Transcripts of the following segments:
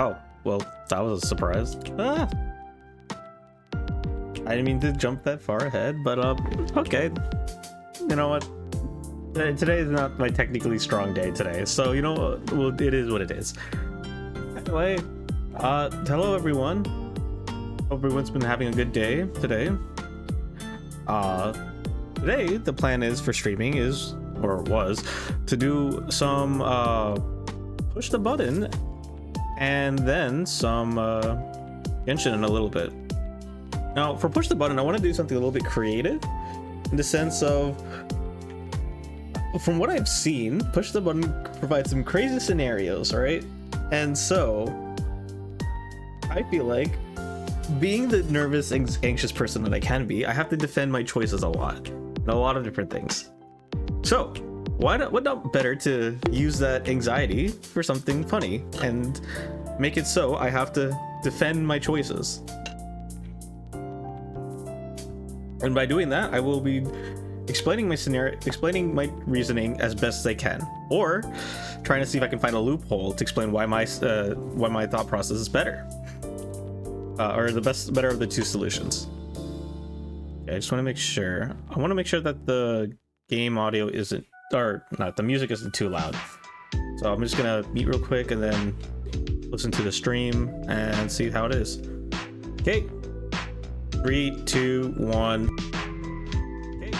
Oh, well, that was a surprise. Ah. I didn't mean to jump that far ahead, but okay. You know what? Today is not my technically strong day today, so you know what? Well, it is what it is. Anyway, hello everyone. Hope everyone's been having a good day today. Today the plan is for streaming is, or was, to do some push the button and then some Genshin in a little bit. Now for push the button, I want to do something a little bit creative in the sense of, from what I've seen, push the button provides some crazy scenarios, right? And so I feel like, being the nervous, anxious person that I can be, I have to defend my choices a lot in a lot of different things. So what not better to use that anxiety for something funny and make it so I have to defend my choices. And by doing that, I will be explaining my scenario, explaining my reasoning as best as I can, or trying to see if I can find a loophole to explain why my thought process is better, or the better of the two solutions. Okay, I just want to make sure. I want to make sure that the game audio isn't, or not, the music isn't too loud. So I'm just gonna mute real quick and then listen to the stream and see how it is. Okay. 3, 2, 1. Okay.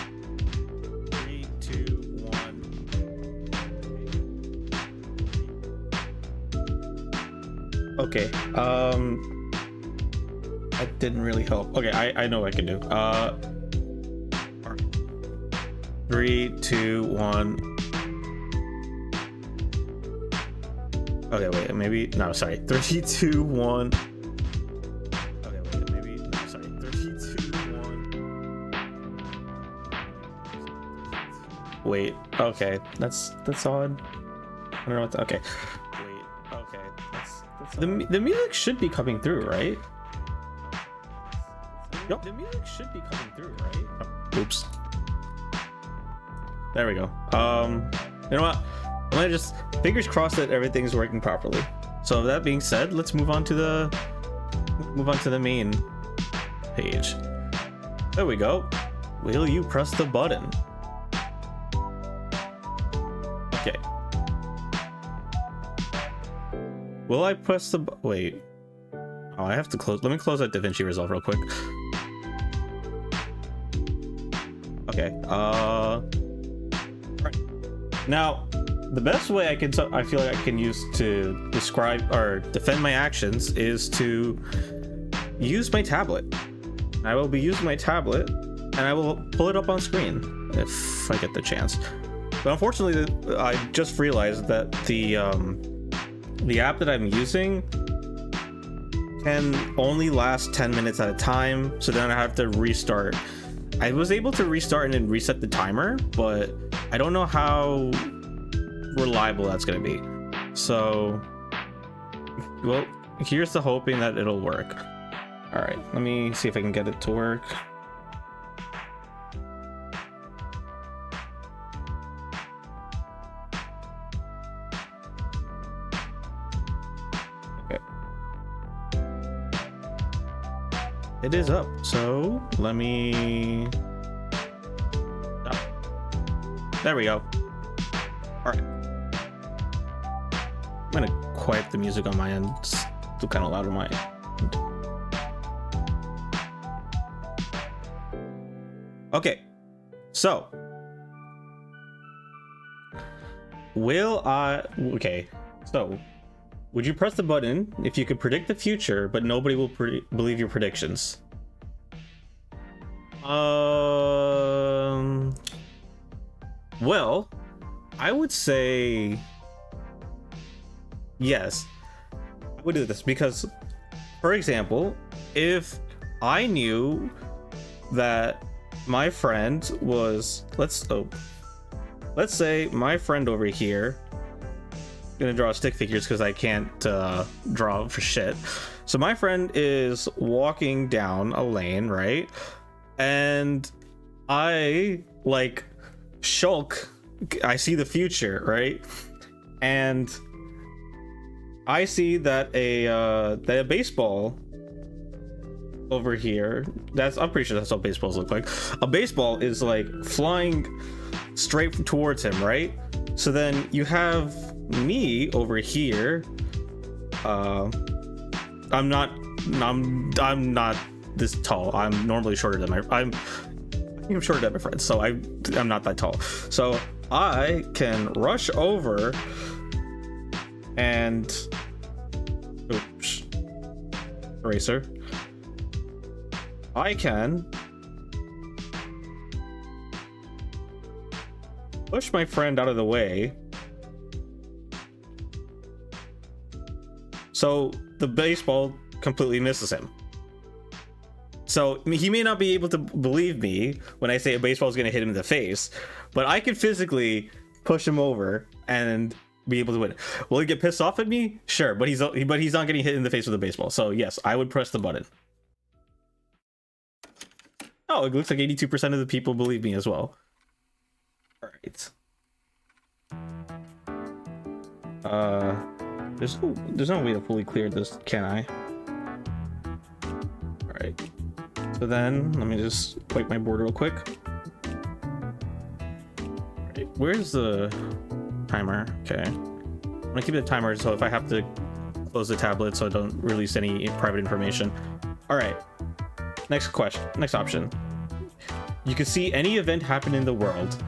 3, 2, 1. Okay. That didn't really help. Okay, I know what I can do. 3, 2, 1. Okay, wait, maybe no, sorry. 3, 2, 1. Wait, okay, that's odd. I don't know what okay. Wait, okay, that's the music should be coming through, right? Yep. The music should be coming through, right? Oh, oops. There we go. You know what? I'm gonna just fingers crossed that everything's working properly. So that being said, let's move on to the main page. There we go. Will you press the button? Okay. Will I press the wait? Oh, I have to close. Let me close that DaVinci Resolve real quick. Okay. Right. Now, the best way I feel like I can use to describe or defend my actions is to use my tablet. I will be using my tablet, and I will pull it up on screen if I get the chance. But unfortunately, I just realized that the app that I'm using can only last 10 minutes at a time, so then I have to restart. I was able to restart and then reset the timer, but I don't know how reliable that's going to be. So, well, here's the hoping that it'll work. All right, let me see if I can get it to work. It is up, so let me. Oh. There we go. All right. I'm gonna quiet the music on my end. It's still kind of loud on my end. Okay, so okay, so would you press the button if you could predict the future, but nobody will believe your predictions? Well, I would say yes. I would do this because, for example, if I knew that my friend was, let's say my friend over here, gonna draw stick figures because I can't draw for shit. So my friend is walking down a lane, right? And I like Shulk, I see the future, right? And I see that a baseball over here, I'm pretty sure that's what baseballs look like. A baseball is like flying straight towards him, right? So then you have me over here. I'm not this tall. I'm normally shorter than I'm shorter than my friends, so I'm not that tall. So I can rush over and oops, eraser. I can push my friend out of the way, so the baseball completely misses him. So he may not be able to believe me when I say a baseball is going to hit him in the face, but I can physically push him over and be able to win. Will he get pissed off at me? Sure, but he's not getting hit in the face with a baseball. So yes, I would press the button. Oh, it looks like 82% of the people believe me as well. All right. There's no way to fully clear this, can I? All right. So then let me just wipe my board real quick. All right. Where's the timer? Okay. I'm gonna keep the timer so if I have to close the tablet so I don't release any private information. All right. Next option. You could see any event happen in the world,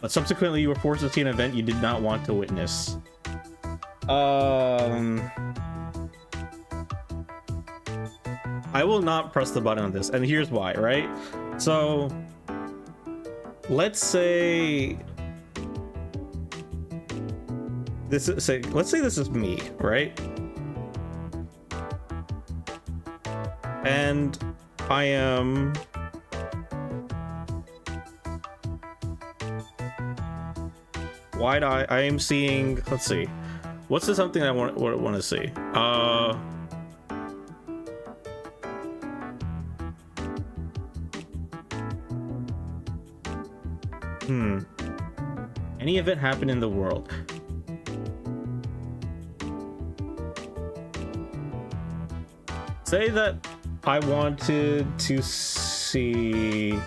but subsequently you were forced to see an event you did not want to witness. I will not press the button on this, and here's why, right? So let's say this is me, right? And I am wide-eye. I am seeing, let's see, what's the something I want to see? Any event happen in the world? Say that I wanted to see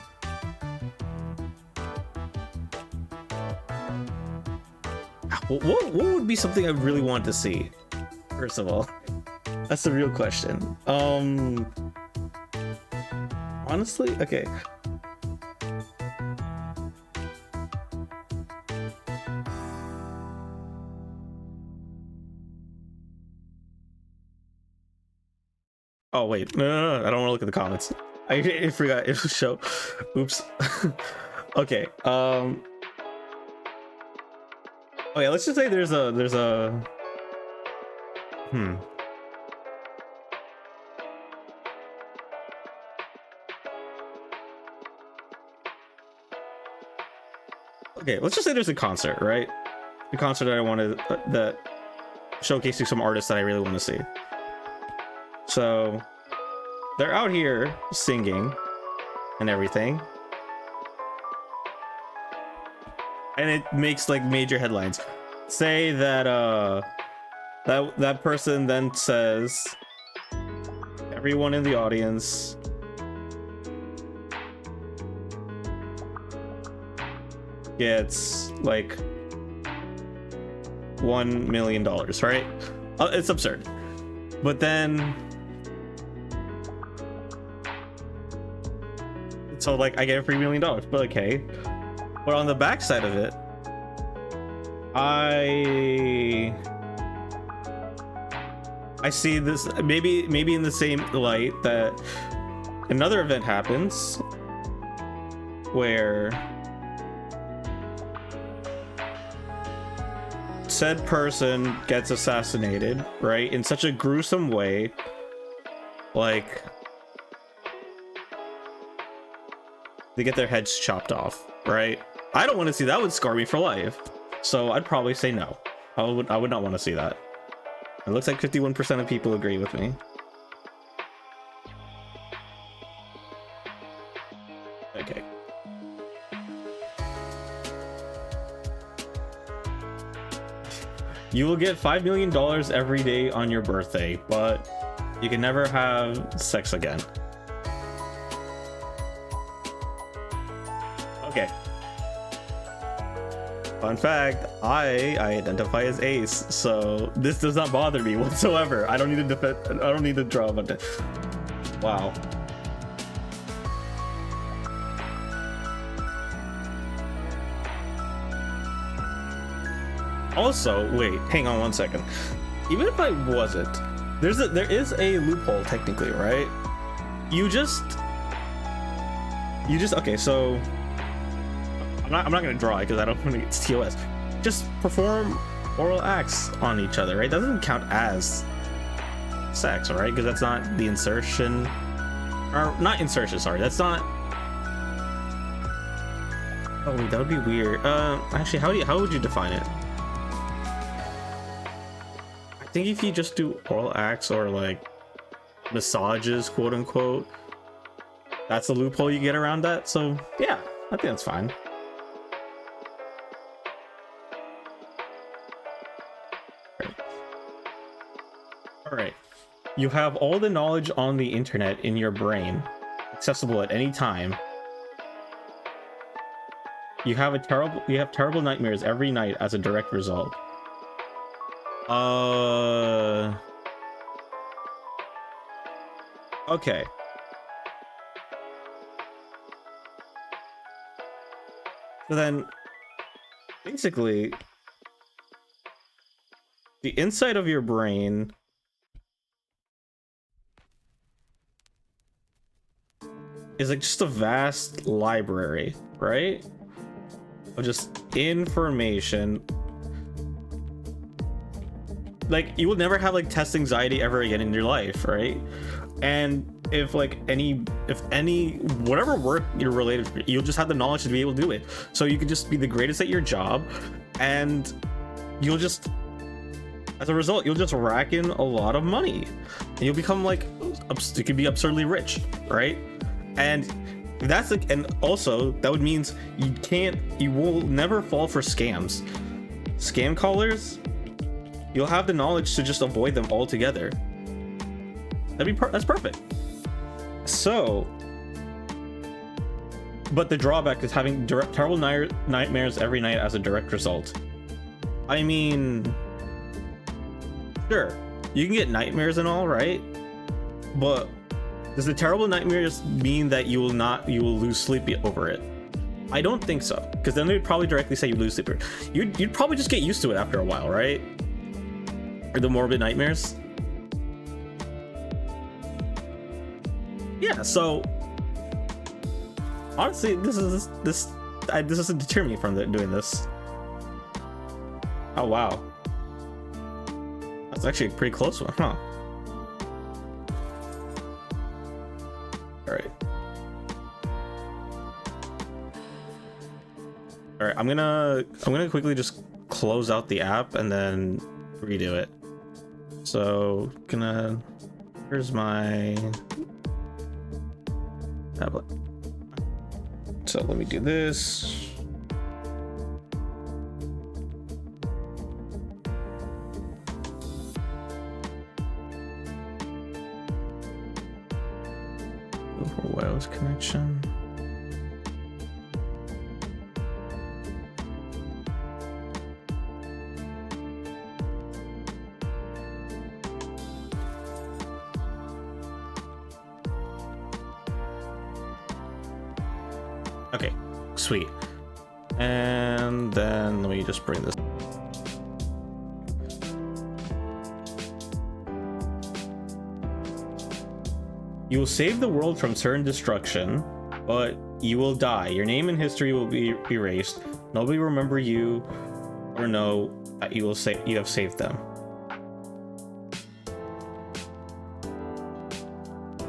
what would be something I really want to see? First of all, that's the real question. Honestly, okay. Oh wait, no, I don't want to look at the comments. I forgot it was show. Oops. Okay. Oh yeah, let's just say there's a Okay, let's just say there's a concert, right? The concert that I wanted, that showcasing some artists that I really want to see. So they're out here singing and everything, and it makes like major headlines. Say that that person then says, everyone in the audience gets like $1 million, right? It's absurd. But then so like I get a free $1 million, but okay. But on the backside of it, I see this maybe in the same light that another event happens where said person gets assassinated, right, in such a gruesome way, like they get their heads chopped off, right? I don't want to see that. Would scar me for life. So I'd probably say no. I would not want to see that. It looks like 51% of people agree with me. Okay. You will get $5 million every day on your birthday, but you can never have sex again. Okay. Fun fact, I identify as ace, so this does not bother me whatsoever. I don't need to defend, I don't need to draw about it. Wow. Also, wait, hang on one second. Even if I wasn't, there is a loophole technically, right? You just okay, so I'm not gonna draw it because I don't want to get TOS. Just perform oral acts on each other, right? That doesn't count as sex, right? Because that's not the insertion, or not insertion, sorry, that's not. Oh wait, that would be weird. Actually, how would you define it? I think if you just do oral acts or like massages, quote unquote, that's the loophole you get around that. So yeah, I think that's fine. All right. You have all the knowledge on the internet in your brain, accessible at any time. You have terrible nightmares every night as a direct result. Okay. So then, basically, the inside of your brain is like just a vast library, right? Of just information. Like, you will never have like test anxiety ever again in your life, right? And if whatever work you're related to, you'll just have the knowledge to be able to do it. So you could just be the greatest at your job, and you'll just, as a result, you'll just rack in a lot of money, and you'll become like, you could be absurdly rich, right? And that's like, and also that would means you will never fall for scams. Scam callers, you'll have the knowledge to just avoid them altogether. That's perfect. So, but the drawback is having terrible nightmares every night as a direct result. I mean, sure, you can get nightmares and all, right? But does the terrible nightmares mean that you will lose sleep over it? I don't think so, because then they'd probably directly say you lose sleep. You'd probably just get used to it after a while, right? Or the morbid nightmares. Yeah, so honestly, this doesn't deter me from doing this. Oh wow, that's actually a pretty close one, huh? All right, I'm gonna quickly just close out the app and then redo it. So here's my tablet. So let me do this. Wireless connection. Okay, sweet. And then let me just bring this. You will save the world from certain destruction, but you will die. Your name in history will be erased. Nobody will remember you or know that you have saved them.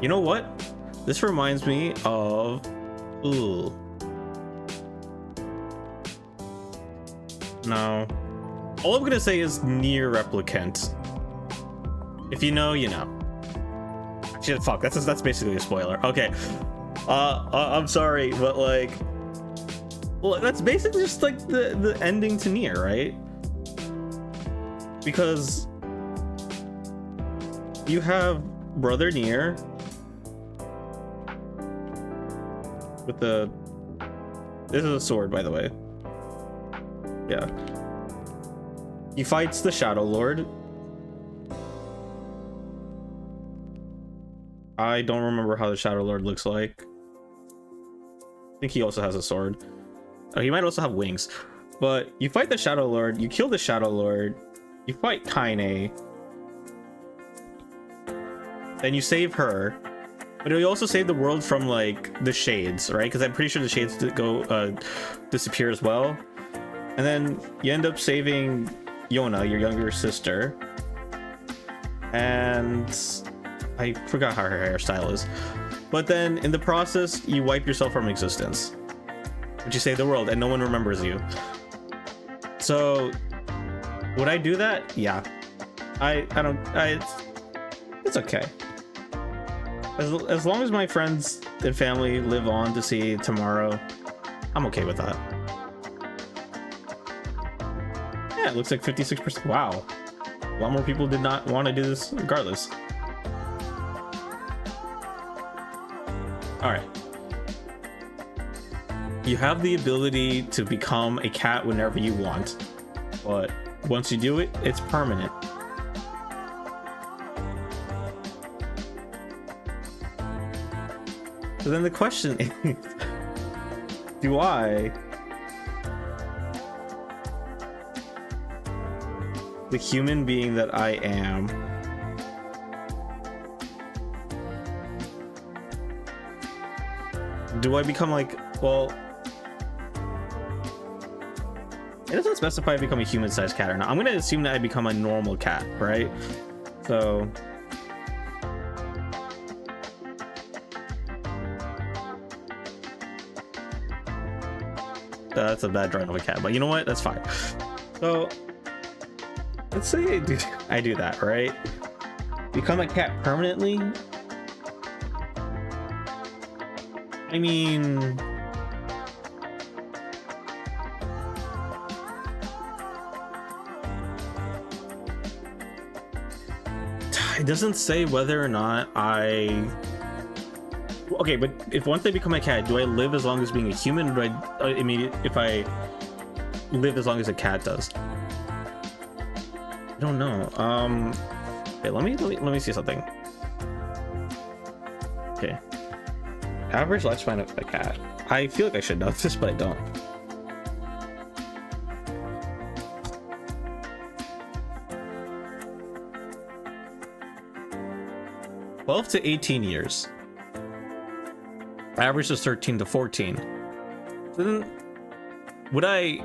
You know what? This reminds me of No. All I'm gonna say is NieR Replicant. If you know, you know. Actually, fuck, that's basically a spoiler. Okay. I'm sorry, but like, well, that's basically just like the ending to NieR, right? because you have Brother Nier with the, this is a sword, by the way. Yeah. He fights the Shadow Lord. I don't remember how the Shadow Lord looks like. I think he also has a sword. Oh, he might also have wings. But you fight the Shadow Lord, you kill the Shadow Lord, you fight Kaine, then you save her, but you also save the world from like the shades, right? Because I'm pretty sure the shades disappear as well. And then you end up saving Yona, your younger sister, and I forgot how her hairstyle is. But then in the process, you wipe yourself from existence, but you save the world and no one remembers you. So would I do that? Yeah. It's okay. As long as my friends and family live on to see tomorrow, I'm okay with that. Yeah, it looks like 56%. Wow. A lot more people did not want to do this regardless. All right. You have the ability to become a cat whenever you want, but once you do it, it's permanent. So then the question is, do I, the human being that I am, do I become like, well, it doesn't specify I become a human-sized cat or not. I'm gonna assume that I become a normal cat, right? So that's a bad drawing of a cat, but you know what? That's fine. So let's say I do that, right? Become a cat permanently. I mean, it doesn't say whether or not okay, but if once I become a cat, do I live as long as being a human, or do I if I live as long as a cat does? I don't know. Okay, let me see something. Okay, average lifespan of a cat. I feel like I should know this, but I don't. (12 to 18 years). Average is 13 to 14. So then, would I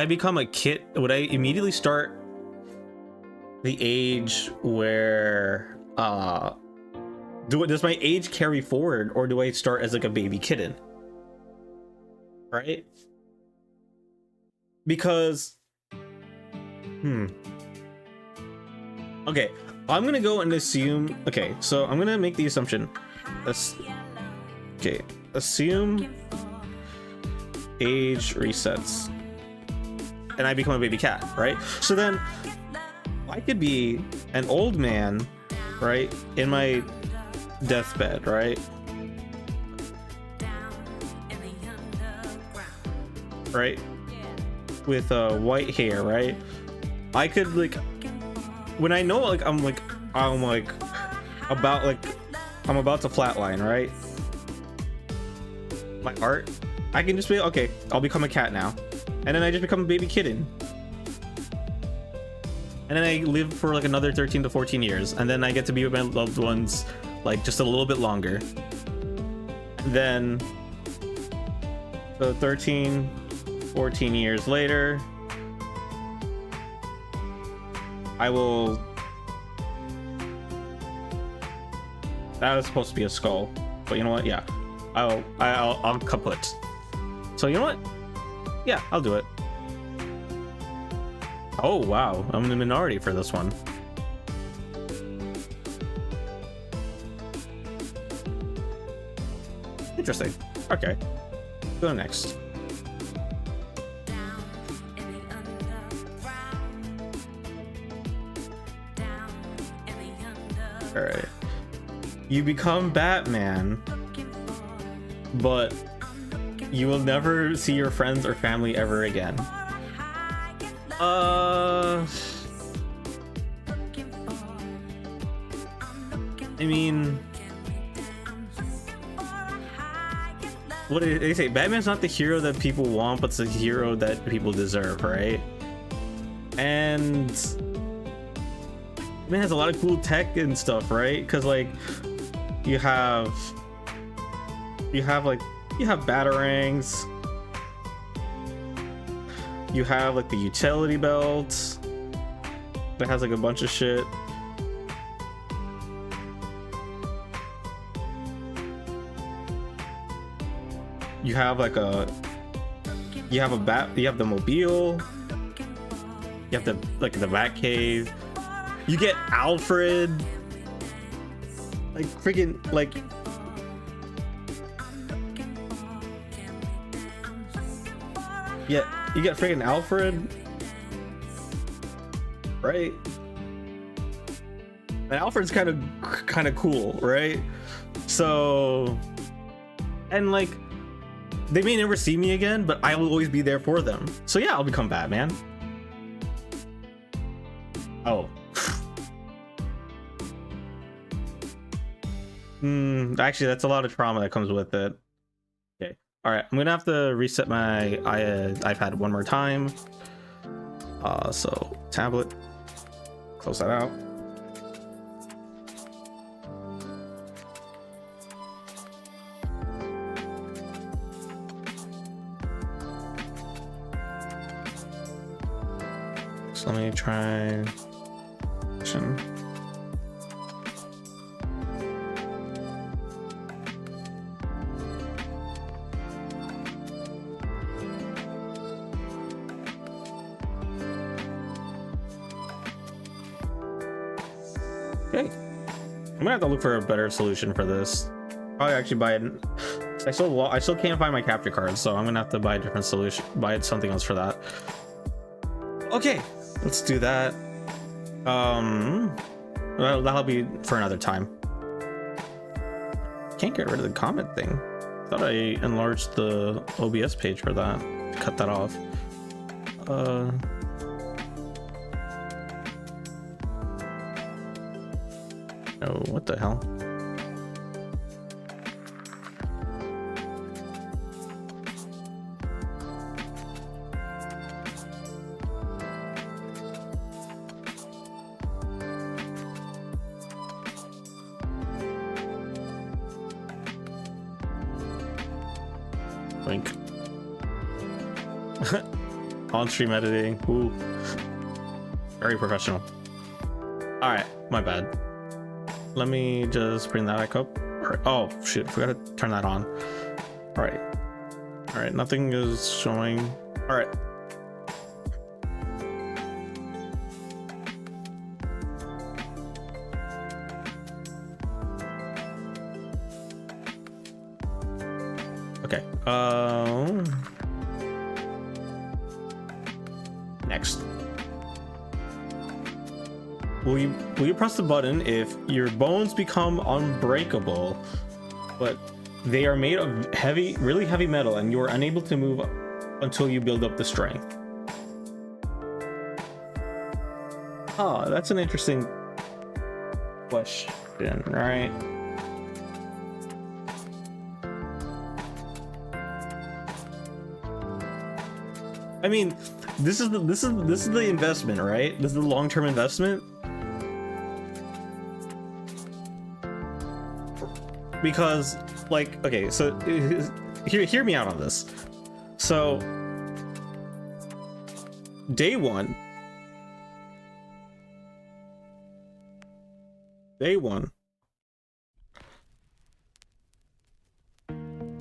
become a kid? Would I immediately start the age where does my age carry forward, or do I start as like a baby kitten? Right? Because okay, I'm gonna go and assume, okay, so I'm gonna make the assumption, okay, assume age resets and I become a baby cat, right? So then I could be an old man, right, in my deathbed, right? Right? With white hair, right? I could like, when I know like I'm about to flatline, right? My art, I can just be okay, I'll become a cat now, and then I just become a baby kitten, and then I live for like another 13 to 14 years, and then I get to be with my loved ones like just a little bit longer. And then so 13 14 years later, I will, that was supposed to be a skull, but you know what, yeah, I'll kaput. So you know what, yeah, I'll do it. Oh wow, I'm in the minority for this one. Interesting. Okay, go next. All right. You become Batman, but you will never see your friends or family ever again. I mean, what do they say? Batman's not the hero that people want, but it's the hero that people deserve, right? And man has a lot of cool tech and stuff, right? Because like you have batarangs, you have like the utility belt that has like a bunch of shit. You have like you have the mobile, you have the Batcave. You get Alfred, like freaking like yeah, you get freaking Alfred, right? And Alfred's kind of cool, right? So, and like they may never see me again, but I will always be there for them. So yeah, I'll become Batman. Oh. Actually, that's a lot of trauma that comes with it. Okay. All right, I'm gonna have to reset my iPad one more time. So tablet, close that out. So let me try. Okay, I'm gonna have to look for a better solution for this. Probably actually buy it. I still can't find my capture card, so I'm gonna have to buy a different solution. Buy something else for that. Okay, let's do that. Well, that'll be for another time. Can't get rid of the comment thing. Thought I enlarged the OBS page for that. Cut that off. Oh, what the hell? Link. On stream editing. Ooh. Very professional. Alright, my bad. Let me just bring that back up. Alright. Oh shit, forgot to turn that on. Alright. Alright, nothing is showing. Alright. Okay. Next. Will you press the button if your bones become unbreakable, but they are made of really heavy metal, and you are unable to move until you build up the strength? Oh, that's an interesting question, right? I mean, this is the investment, right? This is the long-term investment. Because, like, okay, so hear me out on this. So, day one,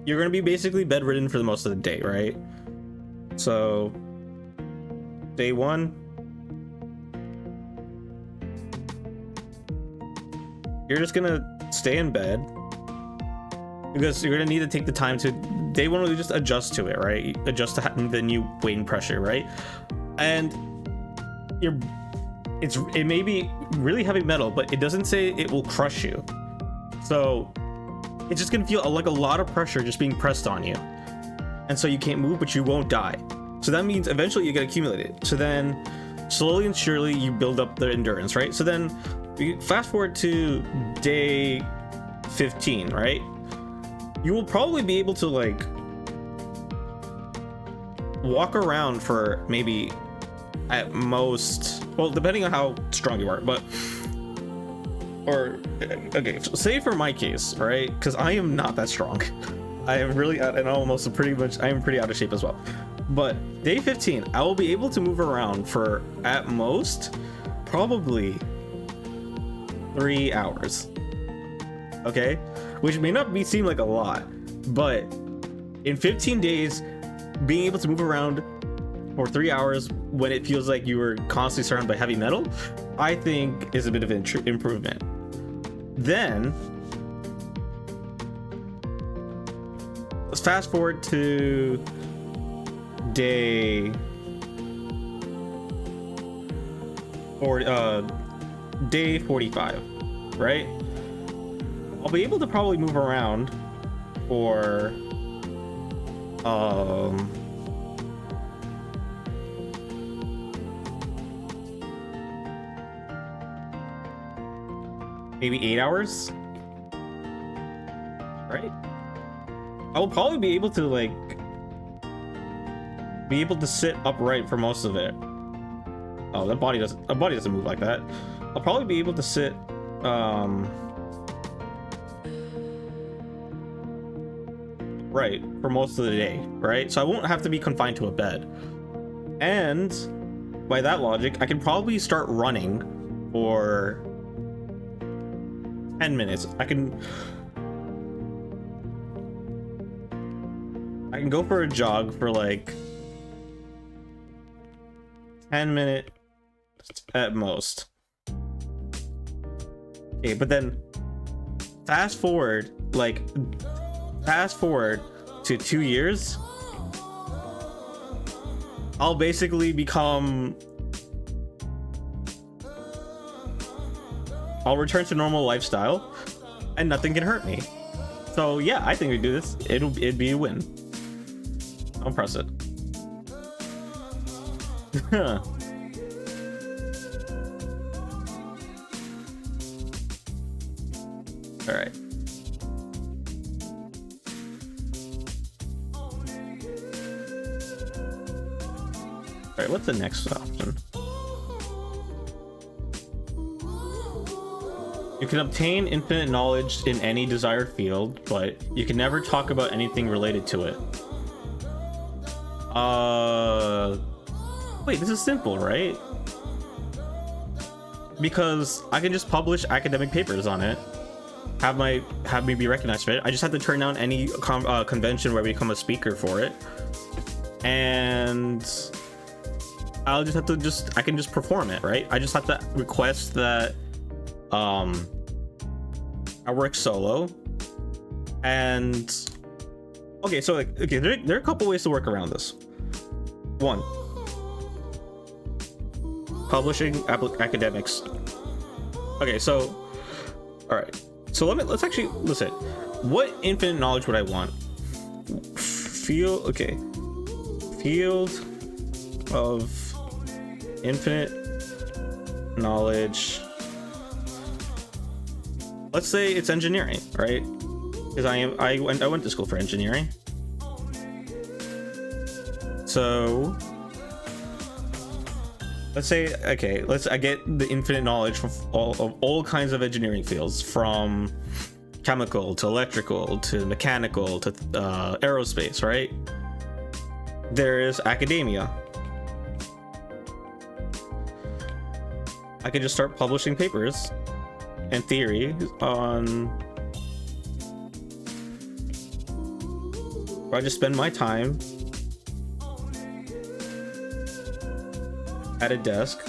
you're gonna be basically bedridden for the most of the day, right? So, day one, you're just gonna stay in bed because you're gonna need to take the time to day one will just adjust to it, right? Adjust to the new weight and pressure, right? And it may be really heavy metal, but it doesn't say it will crush you. So it's just gonna feel like a lot of pressure just being pressed on you, and so you can't move, but you won't die. So that means eventually you get accumulated. So then slowly and surely you build up the endurance, right? So then we fast forward to day 15, right? You will probably be able to like walk around for maybe at most, well, depending on how strong you are, but or okay, say for my case, right? Because I am not that strong. I am really and almost pretty much I am pretty out of shape as well. But day 15, I will be able to move around for at most probably 3 hours. Okay, which may not seem like a lot, but in 15 days, being able to move around for 3 hours when it feels like you were constantly surrounded by heavy metal, I think is a bit of an improvement. Then let's fast forward to day day 45, right? I'll be able to probably move around for maybe 8 hours, right? I will probably be able to like sit upright for most of it. Oh, a body doesn't move like that. I'll probably be able to sit right for most of the day, right? So I won't have to be confined to a bed. And by that logic, I can probably start running for 10 minutes. I can go for a jog for like 10 minutes at most. Okay, but then fast forward to 2 years, I'll basically I'll return to normal lifestyle and nothing can hurt me. So yeah, I think we do this. It'd be a win. I'll press it. All right. All right, what's the next option? You can obtain infinite knowledge in any desired field, but you can never talk about anything related to it. Wait, this is simple, right? Because I can just publish academic papers on it, have me be recognized for it. I just have to turn down any convention where I become a speaker for it, and I'll just have to I can just perform it, right? I just have to request that I work solo. And okay, so like, okay, there are a couple ways to work around this. One, publishing academics. Okay, so all right, so let's actually listen. What infinite knowledge would I want? Field of infinite knowledge. Let's say it's engineering, right? Because I went to school for engineering. So let's say, okay, I get the infinite knowledge of all kinds of engineering fields, from chemical to electrical to mechanical to aerospace, right? There is academia. I could just start publishing papers and theory on, or I just spend my time at a desk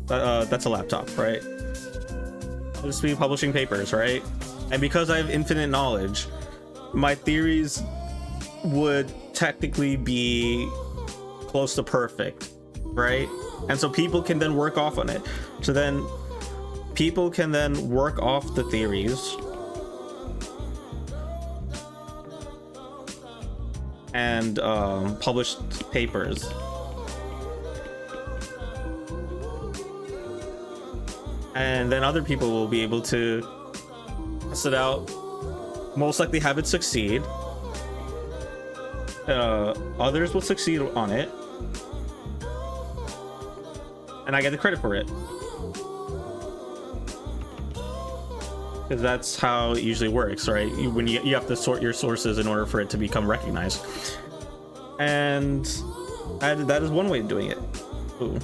that's a laptop, right? I'll just be publishing papers, right? And because I have infinite knowledge, my theories would technically be close to perfect, right? And so people can then work off on it. So then people can then work off the theories and publish papers. And then other people will be able to test it out, most likely have it succeed. Others will succeed on it, and I get the credit for it, because that's how it usually works, right? When you have to sort your sources in order for it to become recognized. And that is one way of doing it. Ooh.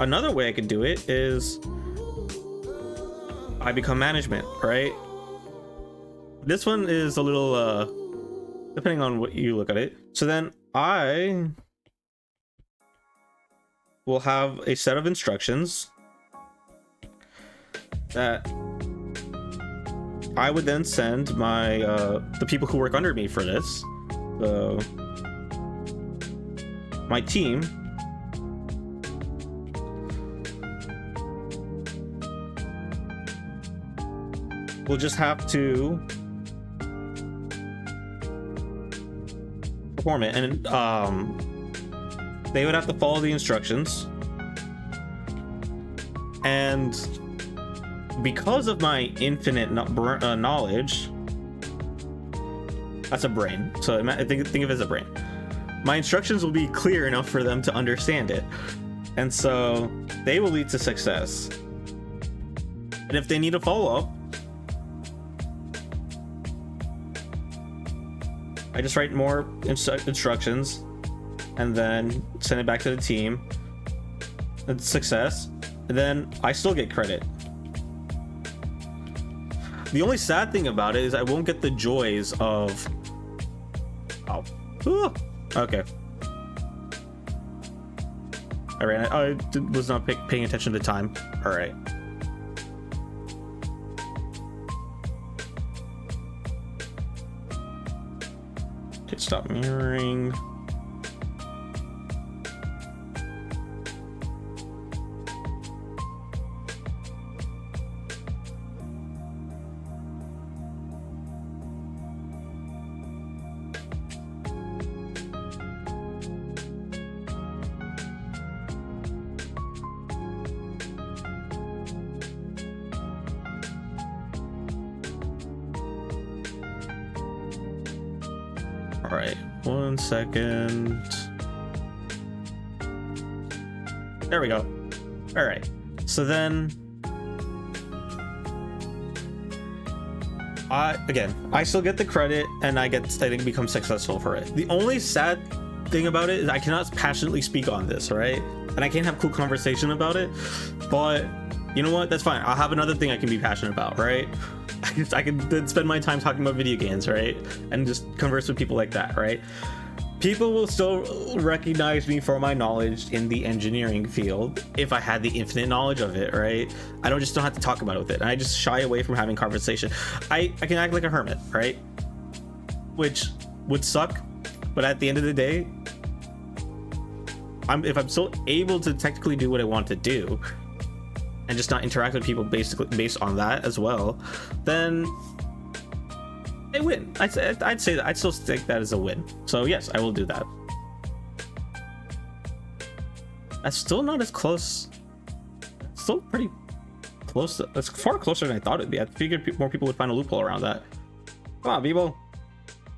Another way I could do it is I become management, right? This one is a little depending on what you look at it. So then I will have a set of instructions that I would then send my the people who work under me for this, my team, will just have to perform it, and they would have to follow the instructions. And because of my infinite knowledge, that's a brain, so I think of it as a brain, my instructions will be clear enough for them to understand it, and so they will lead to success. And if they need a follow-up, I just write more instructions and then send it back to the team. It's success, and then I still get credit. The only sad thing about it is I won't get the joys of... Oh. Ooh. Okay. I was not paying attention to time. All right. Okay, stop mirroring. All right, 1 second. There we go. All right, so then I still get the credit, and I think become successful for it. The only sad thing about it is I cannot passionately speak on this, right? And I can't have cool conversation about it, but you know what? That's fine. I'll have another thing I can be passionate about, right? I can then spend my time talking about video games, right? And just converse with people like that, right? People will still recognize me for my knowledge in the engineering field if I had the infinite knowledge of it, right? I don't have to talk about it with it. And I just shy away from having conversation. I can act like a hermit, right? Which would suck, but at the end of the day, if I'm still able to technically do what I want to do and just not interact with people basically based on that as well, then I win. I'd say that I'd still take that as a win. So yes, I will do that. That's still not as close. It's still pretty close. It's far closer than I thought it'd be. I figured more people would find a loophole around that. Come on, people.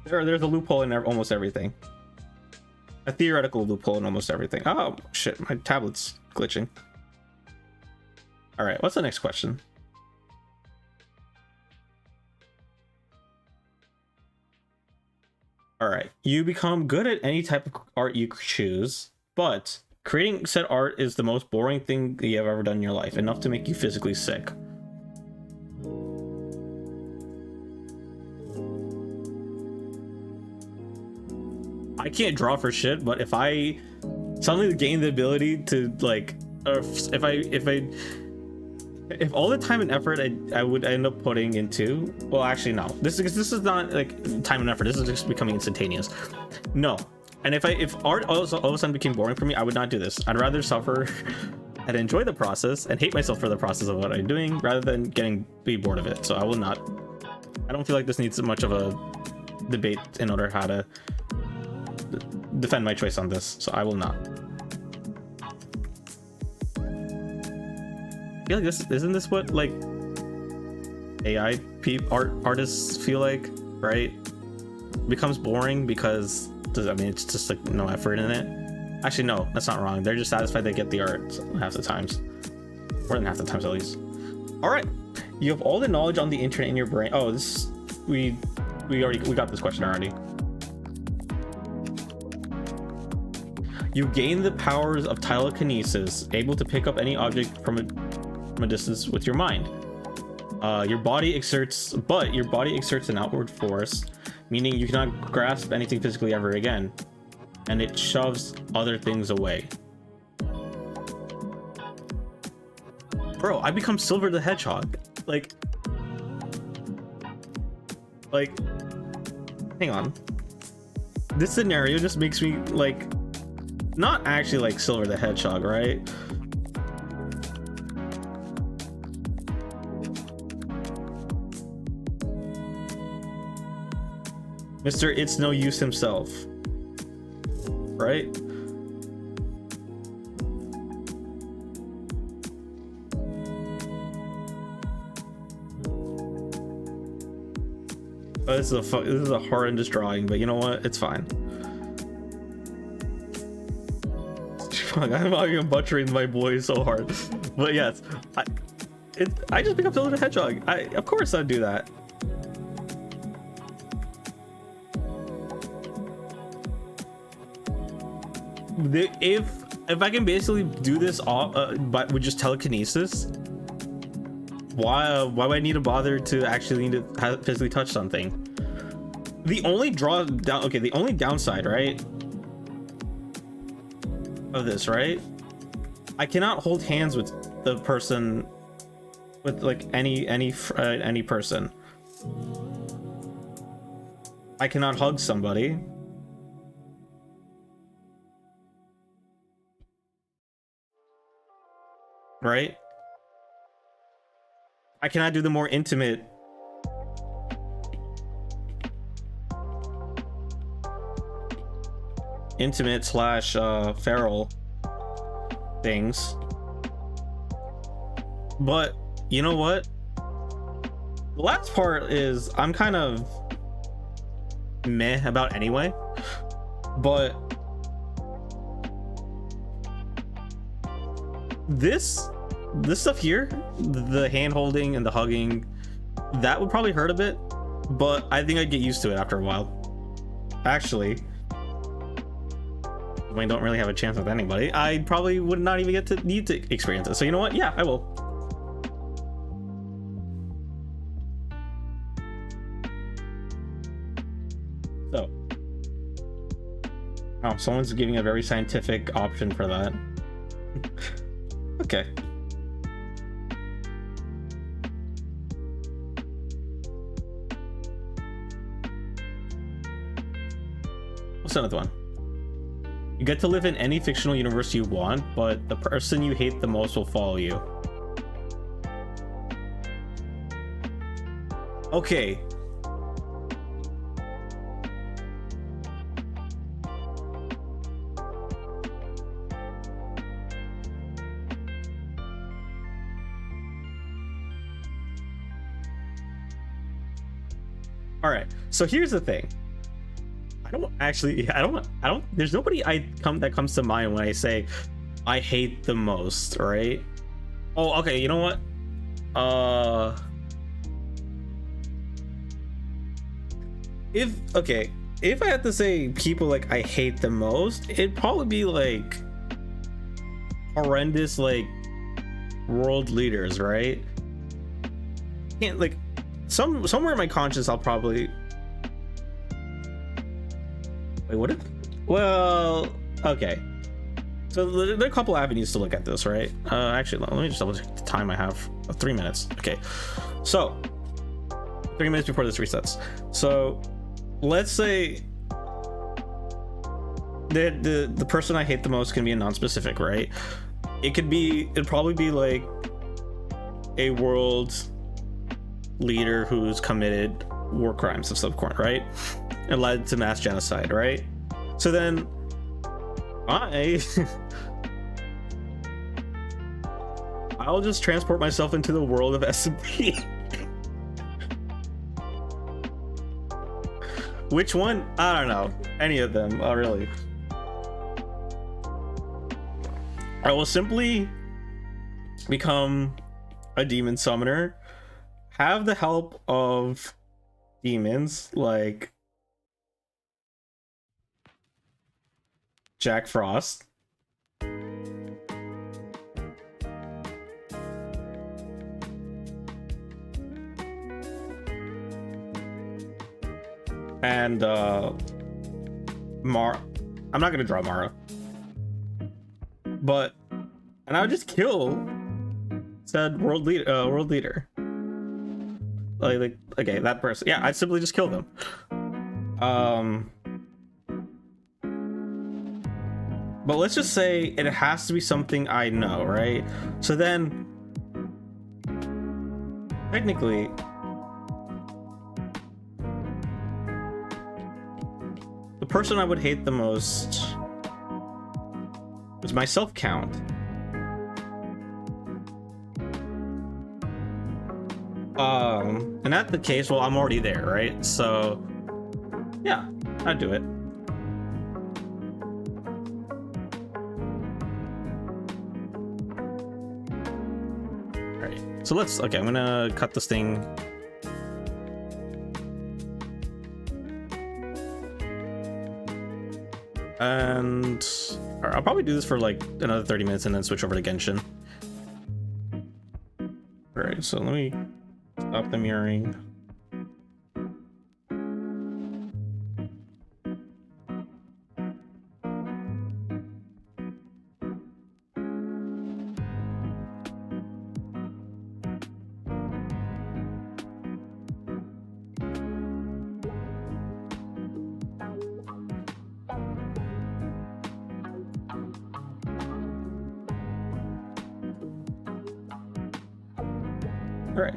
There's a loophole in almost everything. A theoretical loophole in almost everything. Oh shit, my tablet's glitching. All right, what's the next question? All right, you become good at any type of art you choose, but creating said art is the most boring thing you have ever done in your life, enough to make you physically sick. I can't draw for shit, but if I suddenly gain the ability to like, if I if all the time and effort I would end up putting into, well, actually no, this is not like time and effort, this is just becoming instantaneous. No. And if art all of a sudden became boring for me, I would not do this. I'd rather suffer and enjoy the process and hate myself for the process of what I'm doing rather than be bored of it. So I will not. I don't feel like this needs much of a debate in order how to defend my choice on this. So I will not. I feel like isn't this what like AI artists feel like, right? It becomes boring because it's just like no effort in it. Actually, no, that's not wrong. They're just satisfied they get the art half the times, more than half the times at least. All right, you have all the knowledge on the internet in your brain. Oh, this we got this question already. You gain the powers of telekinesis, able to pick up any object from a distance with your mind. Your body exerts an outward force, meaning you cannot grasp anything physically ever again, and it shoves other things away. Bro, I become Silver the Hedgehog. Like, hang on. This scenario just makes me like, not actually like Silver the Hedgehog, right? Mr. It's No Use himself, right? Oh, this is a horrendous drawing, but you know what? It's fine. I'm not even butchering my boy so hard, but yes, I just pick up Silver the Hedgehog. Of course I'd do that. If I can basically do this all but with just telekinesis, why would I need to bother to actually need to physically touch something? The only downside, right, of this, right? I cannot hold hands with the person, with like any person. I cannot hug somebody. Right? I cannot do the more intimate slash feral things. But you know what? The last part is I'm kind of meh about anyway. But this stuff here, the hand holding and the hugging, that would probably hurt a bit, but I think I'd get used to it after a while. Actually, I don't really have a chance with anybody. I probably would not even need to experience it. So you know what? Yeah, I will. So, oh, someone's giving a very scientific option for that. Okay. What's another one? You get to live in any fictional universe you want, but the person you hate the most will follow you. Okay. All right, so here's the thing. There's nobody that comes to mind when I say I hate the most, right? Oh, okay, you know what? If I had to say people like I hate the most, it'd probably be like horrendous like world leaders, right? Can't like somewhere in my conscience I'll probably wait, what if, well, okay, So there are a couple avenues to look at this, right? Actually, let me just double check the time I have. 3 minutes. Okay, so 3 minutes before this resets. So let's say the person I hate the most can be a non-specific, right? It'd probably be like a world leader who's committed war crimes of some sort, right? And led to mass genocide, right? So then I'll just transport myself into the world of SMP. Which one? I don't know. Any of them, really. I will simply become a demon summoner, have the help of demons like Jack Frost, and I'm not gonna draw Mara, and I would just kill said world leader. Like okay, that person. Yeah, I'd simply just kill them. But let's just say it has to be something I know, right? So then technically the person I would hate the most is my self count. And that's the case, well, I'm already there, right? So yeah, I'd do it. All right, so okay, I'm gonna cut this thing. And I'll probably do this for like another 30 minutes and then switch over to Genshin. All right, so let me stop the mirroring. Alright.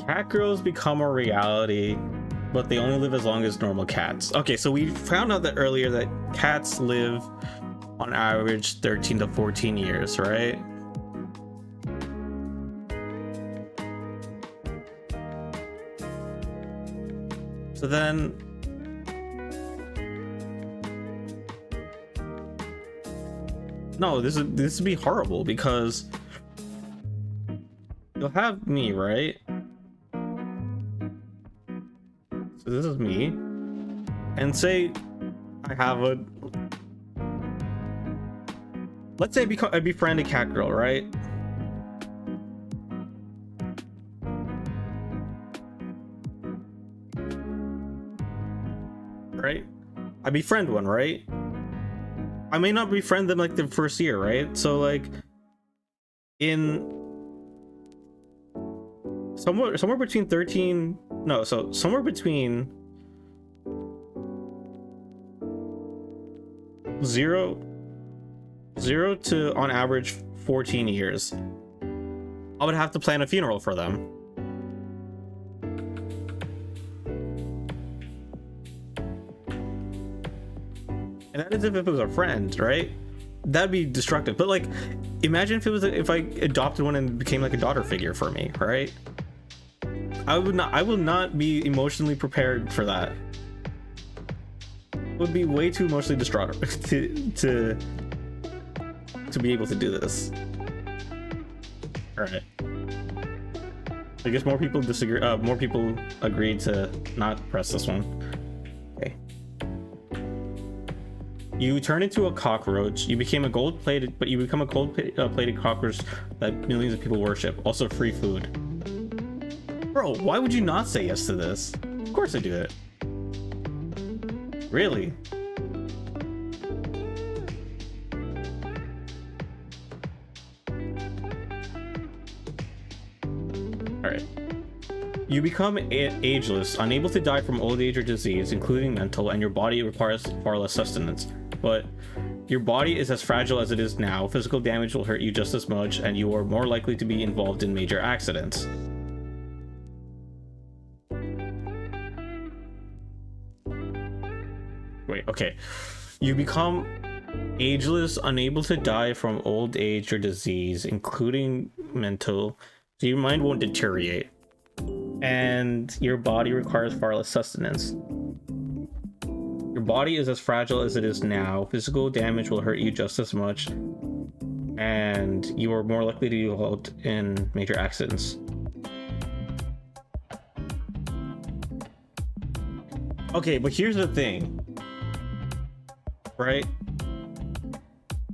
Cat girls become a reality, but they only live as long as normal cats. Okay, so we found out that earlier that cats live on average 13 to 14 years, right? So then no, this would be horrible because you'll have me, right? So this is me, and say I have let's say I befriend a cat girl, right? Right? I befriend one, right? I may not befriend them like the first year, right? So like in somewhere between 13, no, so somewhere between 0 to on average 14 years, I would have to plan a funeral for them. And that is if it was a friend, right? That'd be destructive. But like, imagine if I adopted one and became like a daughter figure for me, right? I will not be emotionally prepared for that. It would be way too emotionally distraught to be able to do this. All right. I guess more people disagree. More people agreed to not press this one. Okay. You turn into a cockroach. You became a gold-plated, but you become a gold-plated cockroach that millions of people worship. Also, free food. Bro, why would you not say yes to this? Of course I do it. Really? All right. You become ageless, unable to die from old age or disease, including mental, and your body requires far less sustenance. But your body is as fragile as it is now. Physical damage will hurt you just as much, and you are more likely to be involved in major accidents. Wait, okay. You become ageless, unable to die from old age or disease, including mental, so your mind won't deteriorate. And your body requires far less sustenance. Your body is as fragile as it is now. Physical damage will hurt you just as much, and you are more likely to be involved in major accidents. Okay, but here's the thing, right?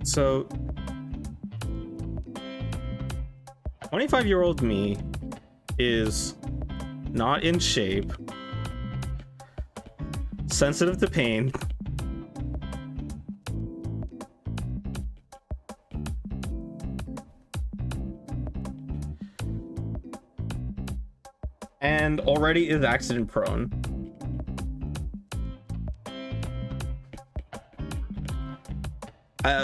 So 25-year-old me is not in shape, sensitive to pain, and already is accident prone.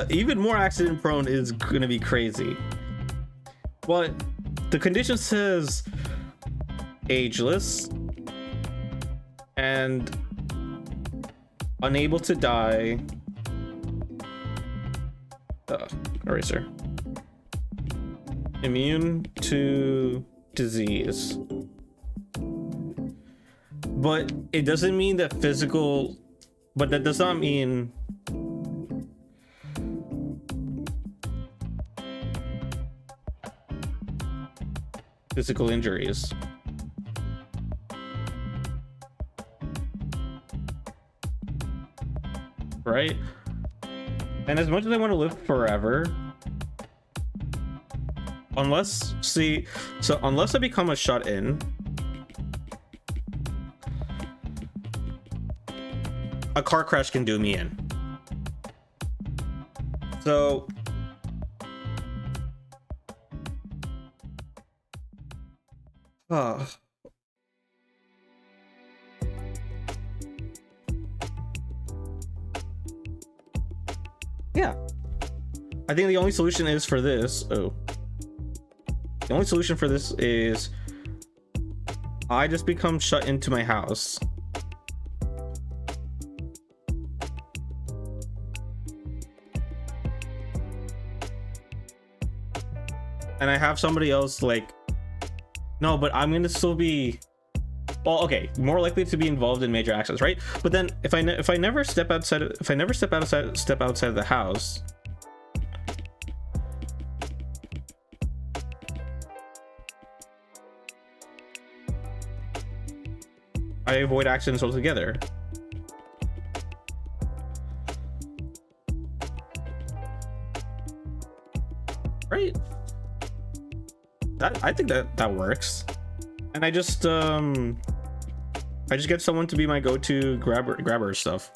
Even more accident prone is gonna be crazy. But the condition says ageless and unable to die. Eraser. Immune to disease. But it doesn't mean that physical, but that does not mean physical injuries. Right? And as much as I want to live forever, unless I become a shut-in, a car crash can do me in. So yeah, I think the only solution is for this. The only solution for this is I just become shut into my house. And I have somebody else like, no, but I'm gonna still be, well, okay, more likely to be involved in major accidents, right? But then if I never step outside of the house, I avoid accidents altogether. Right? I think that works. And I just get someone to be my go-to grabber stuff.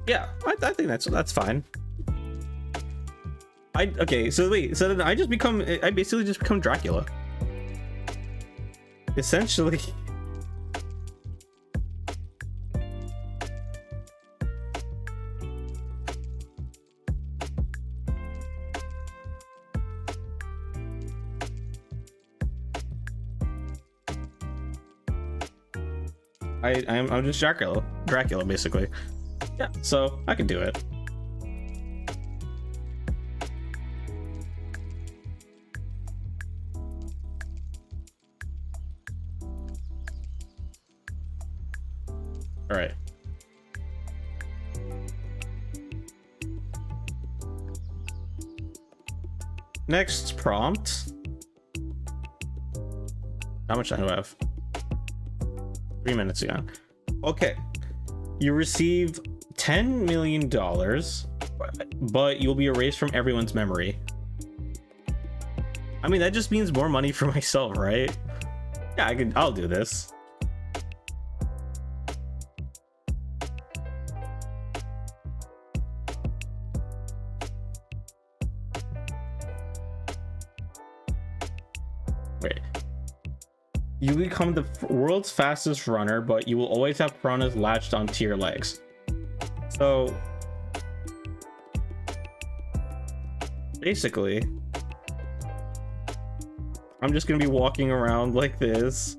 Yeah, I think that's fine. Okay, so wait, so then I basically just become Dracula. Essentially. I'm just Dracula basically. Yeah, so I can do it. All right. Next prompt. How much time do I have? 3 minutes ago. Okay. You receive $10 million, but you'll be erased from everyone's memory. I mean, that just means more money for myself, right? Yeah, I'll do this. Wait. You become the world's fastest runner, but you will always have piranhas latched onto your legs. So basically, I'm just gonna be walking around like this.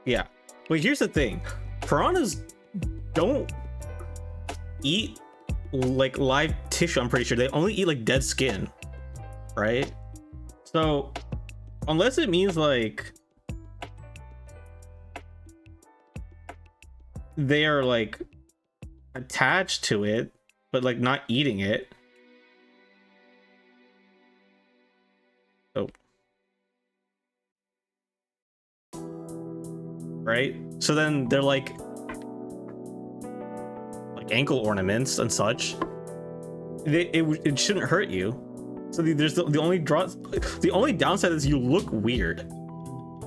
Yeah, but here's the thing. Piranhas don't eat like live tissue. I'm pretty sure they only eat like dead skin, right? So unless it means like they are like attached to it but like not eating it. Oh, right, so then they're like ankle ornaments and such. It shouldn't hurt you. So there's the only downside is you look weird.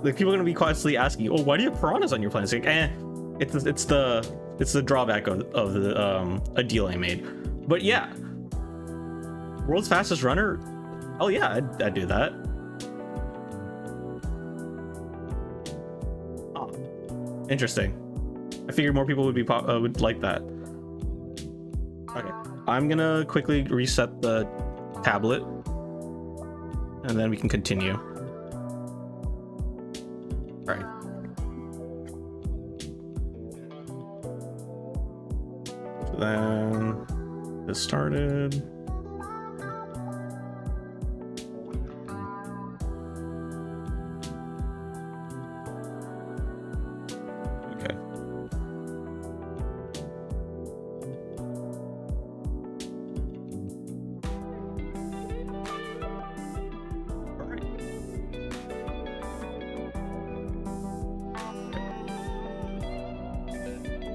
Like people are gonna be constantly asking you, oh, why do you have piranhas on your planet? It's like, it's the drawback of the a deal I made. But yeah, world's fastest runner. Oh yeah, I'd do that. Oh, interesting. I figured more people would would like that. Okay, I'm gonna quickly reset the tablet and then we can continue. All right. So then this started. Okay.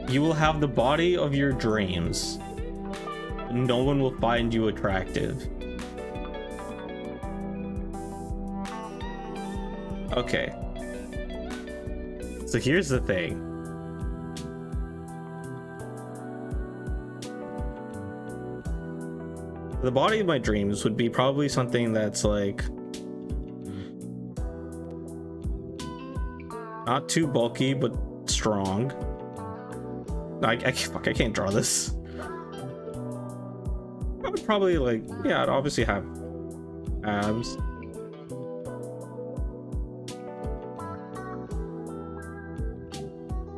You will have the body of your dreams. No one will find you attractive. Okay. So here's the thing. The body of my dreams would be probably something that's like not too bulky but strong. I can't draw this. I would probably like, yeah, I'd obviously have abs.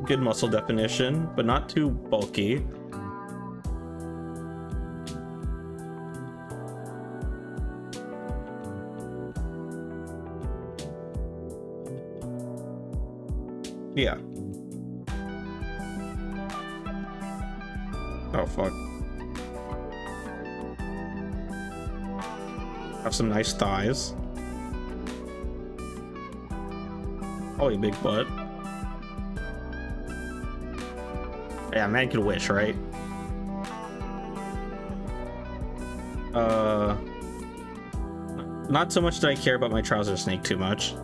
Good muscle definition, but not too bulky. Yeah. Oh fuck. Have some nice thighs. Oh, a big butt. Yeah, man could wish, right? Not so much that I care about my trouser snake too much.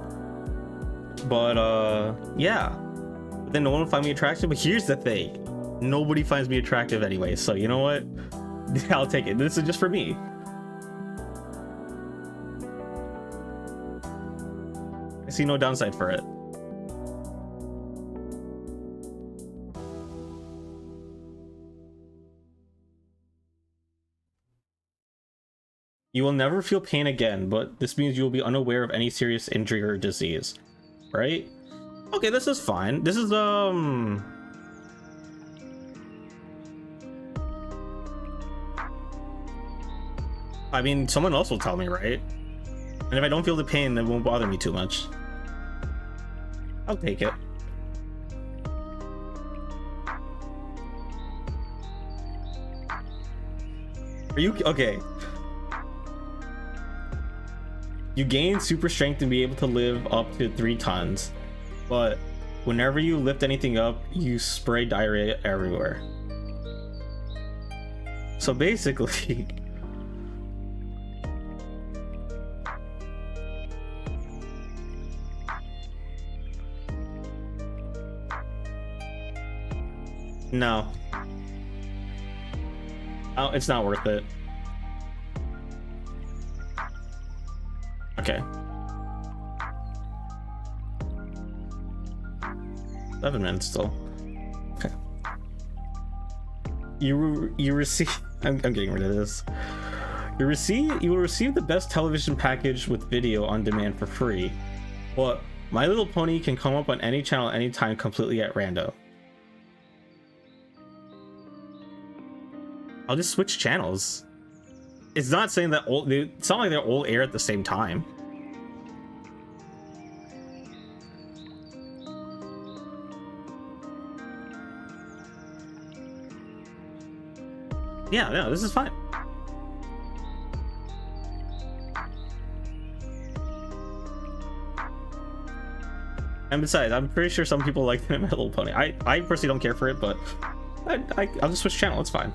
But yeah. But then no one will find me attractive. But here's the thing. Nobody finds me attractive anyway, so you know what? I'll take it. This is just for me. I see no downside for it. You will never feel pain again, but this means you will be unaware of any serious injury or disease. Right? Okay, this is fine. This is I mean, someone else will tell me, right? And if I don't feel the pain, then it won't bother me too much. I'll take it. Are you okay? You gain super strength and be able to live up to 3 tons, but whenever you lift anything up, you spray diarrhea everywhere. So basically, no. Oh, it's not worth it. Okay. 7 minutes still. Okay. You receive. I'm getting rid of this. You will receive the best television package with video on demand for free. But My Little Pony can come up on any channel anytime, completely at random. I'll just switch channels. It's not saying that it's not like they're all air at the same time. Yeah, no, this is fine. And besides, I'm pretty sure some people like My Little Pony. I personally don't care for it, but I'll just switch channel. It's fine.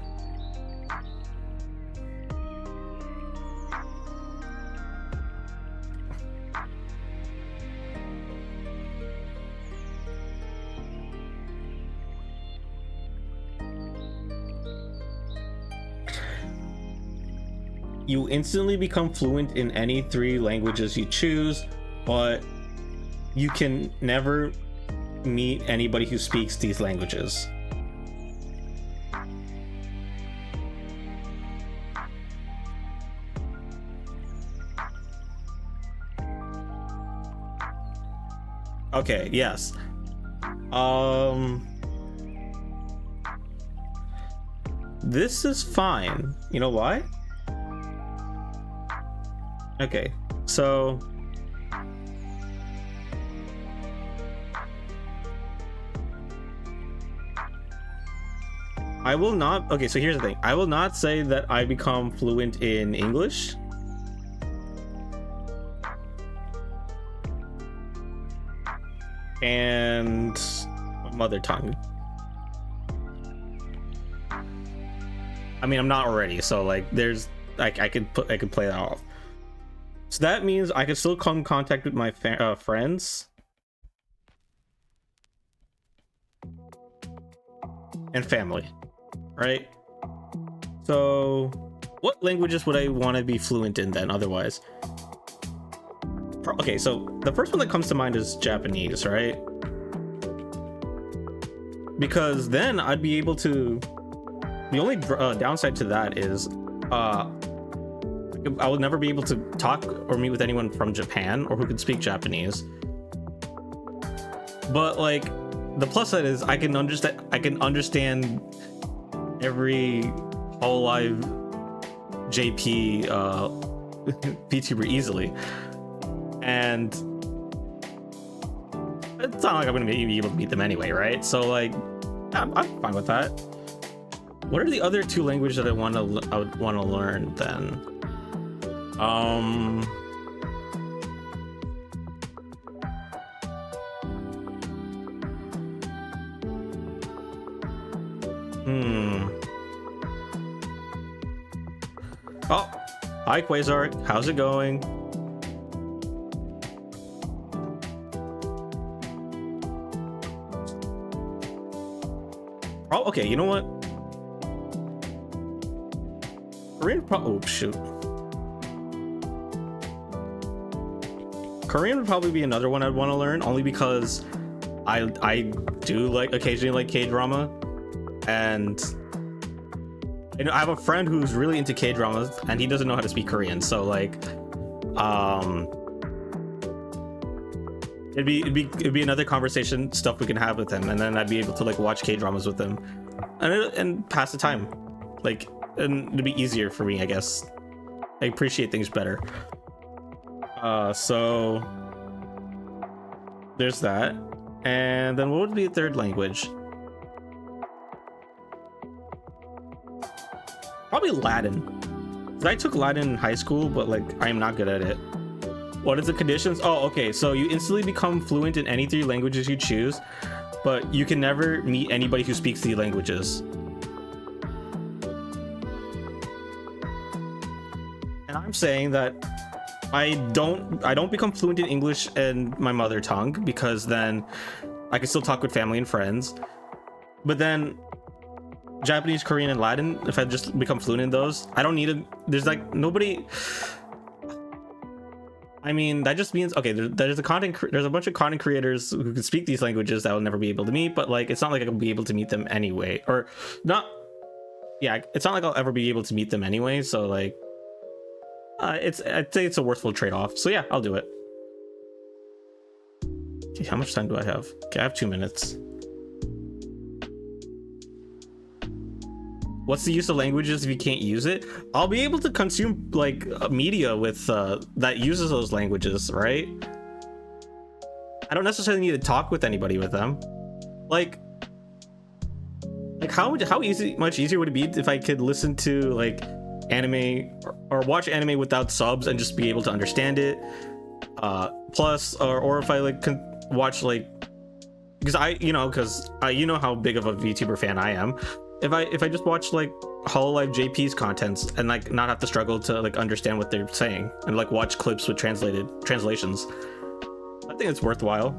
You instantly become fluent in any 3 languages you choose, but you can never meet anybody who speaks these languages. Okay, yes. This is fine. You know why? Okay, so I will not. Okay, so here's the thing. I will not say that I become fluent in English. And mother tongue. I mean, I'm not already, so like there's like I could play that off. So that means I can still come in contact with my friends and family, right? So what languages would I want to be fluent in then otherwise? Okay, so the first one that comes to mind is Japanese, right? Because then I'd be able to... The only downside to that is I would never be able to talk or meet with anyone from Japan or who could speak Japanese. But like the plus side is I can understand every Hololive JP VTuber easily, and it's not like I'm gonna be able to beat them anyway, right? So like I'm fine with that. What are the other 2 languages that I would want to learn then? Oh, hi Quasar, how's it going? Oh, okay, you know what? Oh shoot. Korean would probably be another one I'd want to learn, only because I do like occasionally like K-drama, and you know, I have a friend who's really into K-dramas and he doesn't know how to speak Korean, so like it'd be another conversation stuff we can have with him, and then I'd be able to like watch K-dramas with him and pass the time, like, and it'd be easier for me, I guess. I appreciate things better. So there's that. And then what would be a 3rd language? Probably Latin. I took Latin in high school, but like I am not good at it. What is the conditions? Oh, okay. So you instantly become fluent in any 3 languages you choose, but you can never meet anybody who speaks the languages. And I'm saying that I don't become fluent in English and my mother tongue, because then I can still talk with family and friends. But then Japanese, Korean, and Latin. If I just become fluent in those, I don't need it. There's like nobody. I mean, that just means okay. There's a bunch of content creators who can speak these languages that I'll never be able to meet. But like, it's not like I'll be able to meet them anyway, or not. Yeah, it's not like I'll ever be able to meet them anyway. So like, I'd say it's a worthwhile trade-off. So yeah, I'll do it. Okay, how much time do I have? Okay, I have 2 minutes. What's the use of languages if you can't use it? I'll be able to consume like media with that uses those languages, right? I don't necessarily need to talk with anybody with them. Like how much easier would it be if I could listen to like anime or watch anime without subs and just be able to understand it? Plus, or if I like watch like, because you know how big of a VTuber fan I am. If I just watch like Hololive JP's contents and like not have to struggle to like understand what they're saying and like watch clips with translations, I think it's worthwhile.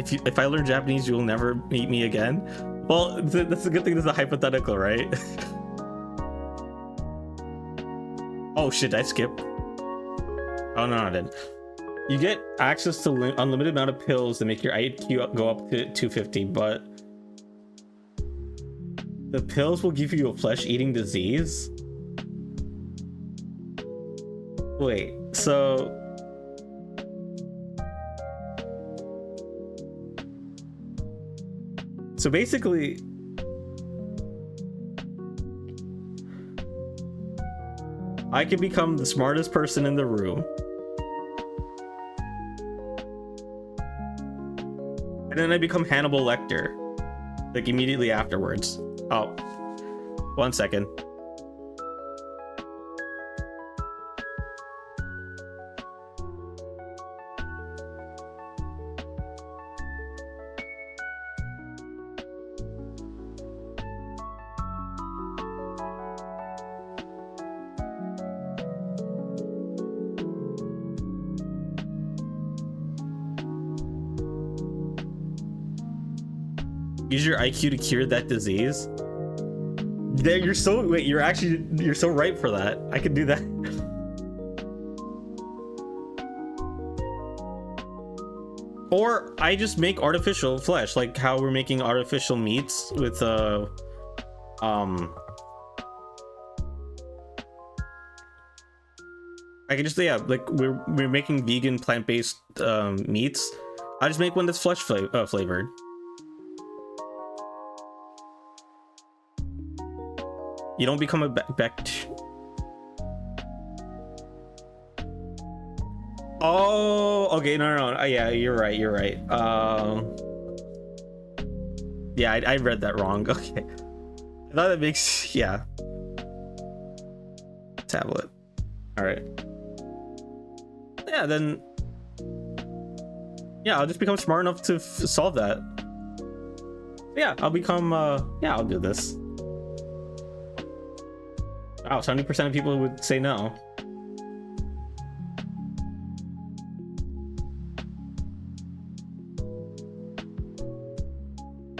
If I learn Japanese, you will never meet me again. Well, that's a good thing. This is a hypothetical, right? Oh shit! Did I skip? Oh no, I didn't. You get access to unlimited amount of pills that make your IQ go up to 250, but the pills will give you a flesh-eating disease? Wait, so basically I could become the smartest person in the room, and then I become Hannibal Lecter, like immediately afterwards. Oh, 1 second. Use your IQ to cure that disease. There, you're so right for that. I could do that. Or I just make artificial flesh, like how we're making artificial meats with I can just, yeah, like we're making vegan plant-based meats. I just make one that's flesh flavored. You don't become a Oh, okay, no. Yeah, you're right. Yeah, I read that wrong. Okay. I thought that makes, yeah. Tablet. All right. Yeah, then. Yeah, I'll just become smart enough to solve that. Yeah, I'll become, yeah, I'll do this. Wow, 70% of people would say no.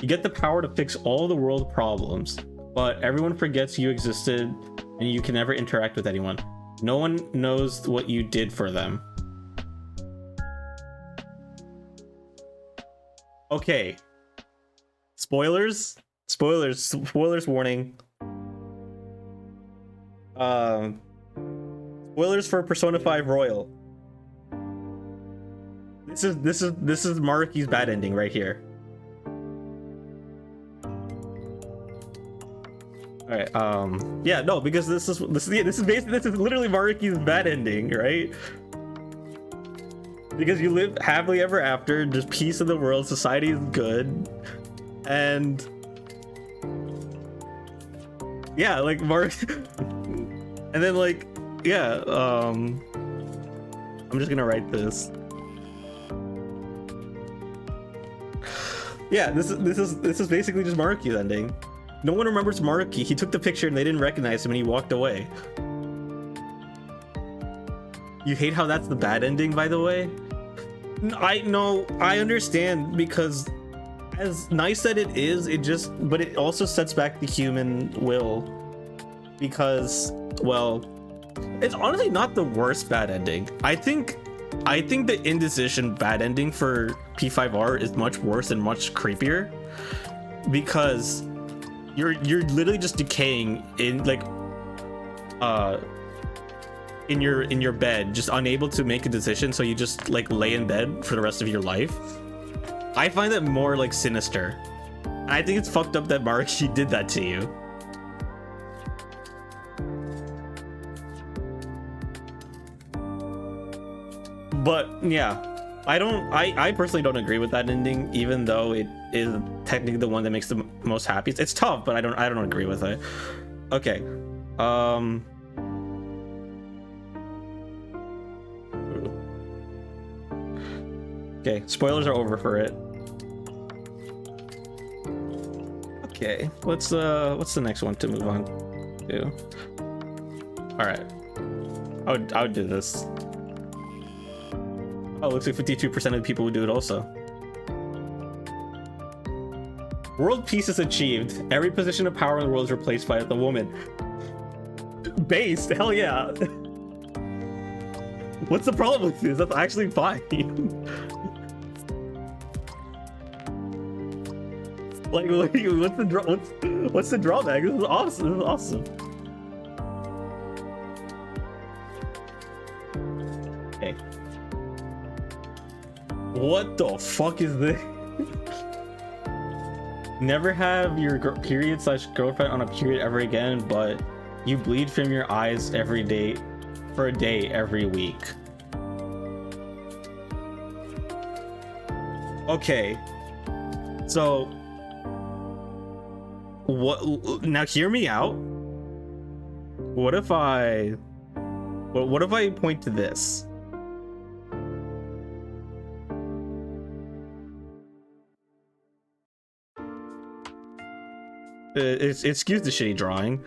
You get the power to fix all the world problems, but everyone forgets you existed and you can never interact with anyone. No one knows what you did for them. Okay. Spoilers warning. Spoilers for Persona 5 Royal. This is Maruki's bad ending right here. All right. Yeah, no, because this is literally Maruki's bad ending, right? Because you live happily ever after, just peace in the world, society is good, and yeah, like and then like, yeah, I'm just gonna write this. Yeah, this is basically just Maruki's ending. No one remembers Maruki. He took the picture and they didn't recognize him and he walked away. You hate how that's the bad ending, by the way? I know, I understand, because as nice that it is, but it also sets back the human will, because, well, it's honestly not the worst bad ending. I think the indecision bad ending for P5R is much worse and much creepier, because you're literally just decaying in like in your bed, just unable to make a decision, so you just like lay in bed for the rest of your life. I find that more like sinister. And I think it's fucked up that Maruki did that to you. But yeah, I personally don't agree with that ending, even though it is technically the one that makes the most happy. It's tough, but I don't agree with it. Okay. Okay, spoilers are over for it. Okay, what's the next one to move on to? All right, I would do this. Oh, looks like 52% of the people would do it also. World peace is achieved. Every position of power in the world is replaced by the woman. Based, hell yeah. What's the problem with this? That's actually fine. Like, what's the drawback? This is awesome. This is awesome. Okay. What the fuck is this? Never have your period/girlfriend on a period ever again, but you bleed from your eyes every day for a day every week. Okay. So what, now hear me out. What if I point to this? Excuse the shitty drawing.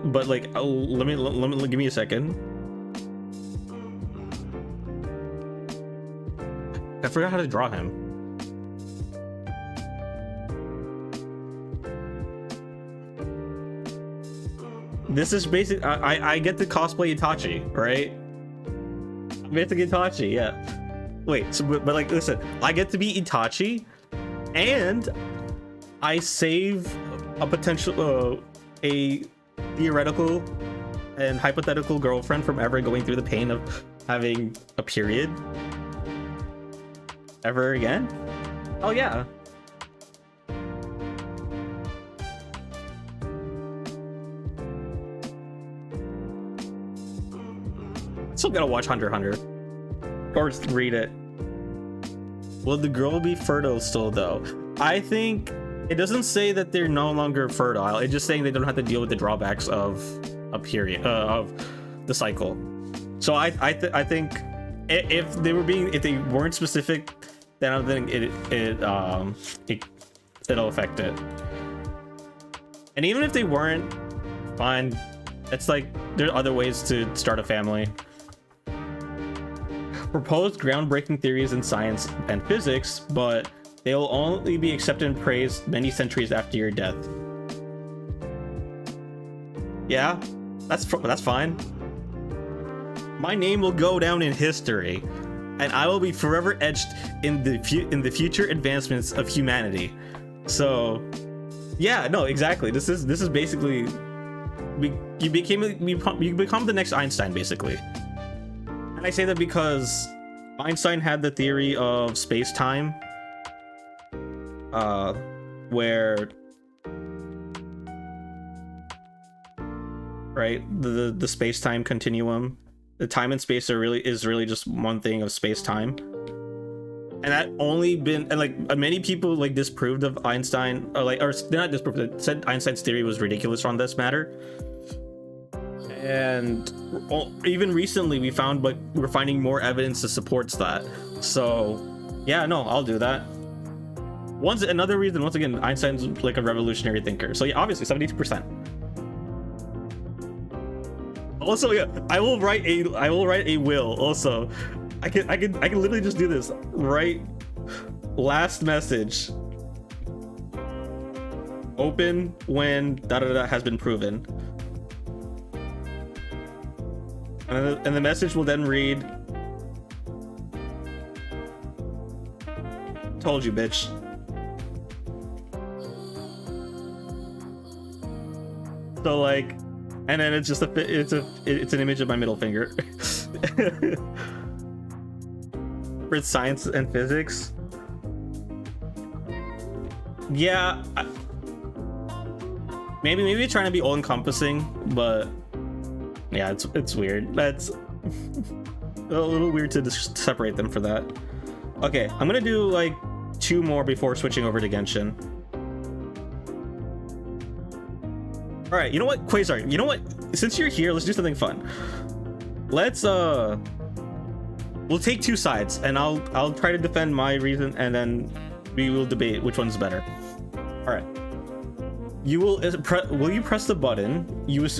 But like, let me give me a second. I forgot how to draw him. This is basic. I get to cosplay Itachi, right? I get to get Itachi, yeah. Wait, so but like, listen, I get to be Itachi, and I save a potential, a theoretical and hypothetical girlfriend from ever going through the pain of having a period ever again. Oh yeah. Still gotta watch Hunter x Hunter, or just read it. Will the girl be fertile still though? I think it doesn't say that they're no longer fertile. It's just saying they don't have to deal with the drawbacks of a period, of the cycle. So I think if they weren't specific, then I think it'll affect it. And even if they weren't, fine. It's like there are other ways to start a family. Proposed groundbreaking theories in science and physics, but they will only be accepted and praised many centuries after your death. Yeah, that's fine. My name will go down in history, and I will be forever etched in the future advancements of humanity. So, yeah, no, exactly. This is basically you become the next Einstein, basically. And I say that because Einstein had the theory of space-time, where, right, the space-time continuum, the time and space is really just one thing of space-time, and that only been, and like many people like disproved of Einstein, or they're not disproved, it said Einstein's theory was ridiculous on this matter. And even recently we're finding more evidence that supports that. So yeah, no, I'll do that. Another reason, once again, Einstein's like a revolutionary thinker. So yeah, obviously 72%. Also, yeah, I will write a will. Also, I can literally just do this. Write last message. Open when da da da has been proven. And the message will then read, "Told you, bitch." So like, and then it's just it's an image of my middle finger. For science and physics. Yeah, maybe trying to be all encompassing, but yeah, it's weird. That's a little weird to just separate them for that. Okay, I'm gonna do like 2 more before switching over to Genshin. All right, you know what, Quasar? You know what? Since you're here, let's do something fun. Let's we'll take 2 sides, and I'll try to defend my reason, and then we will debate which one's better. All right. Will you press the button?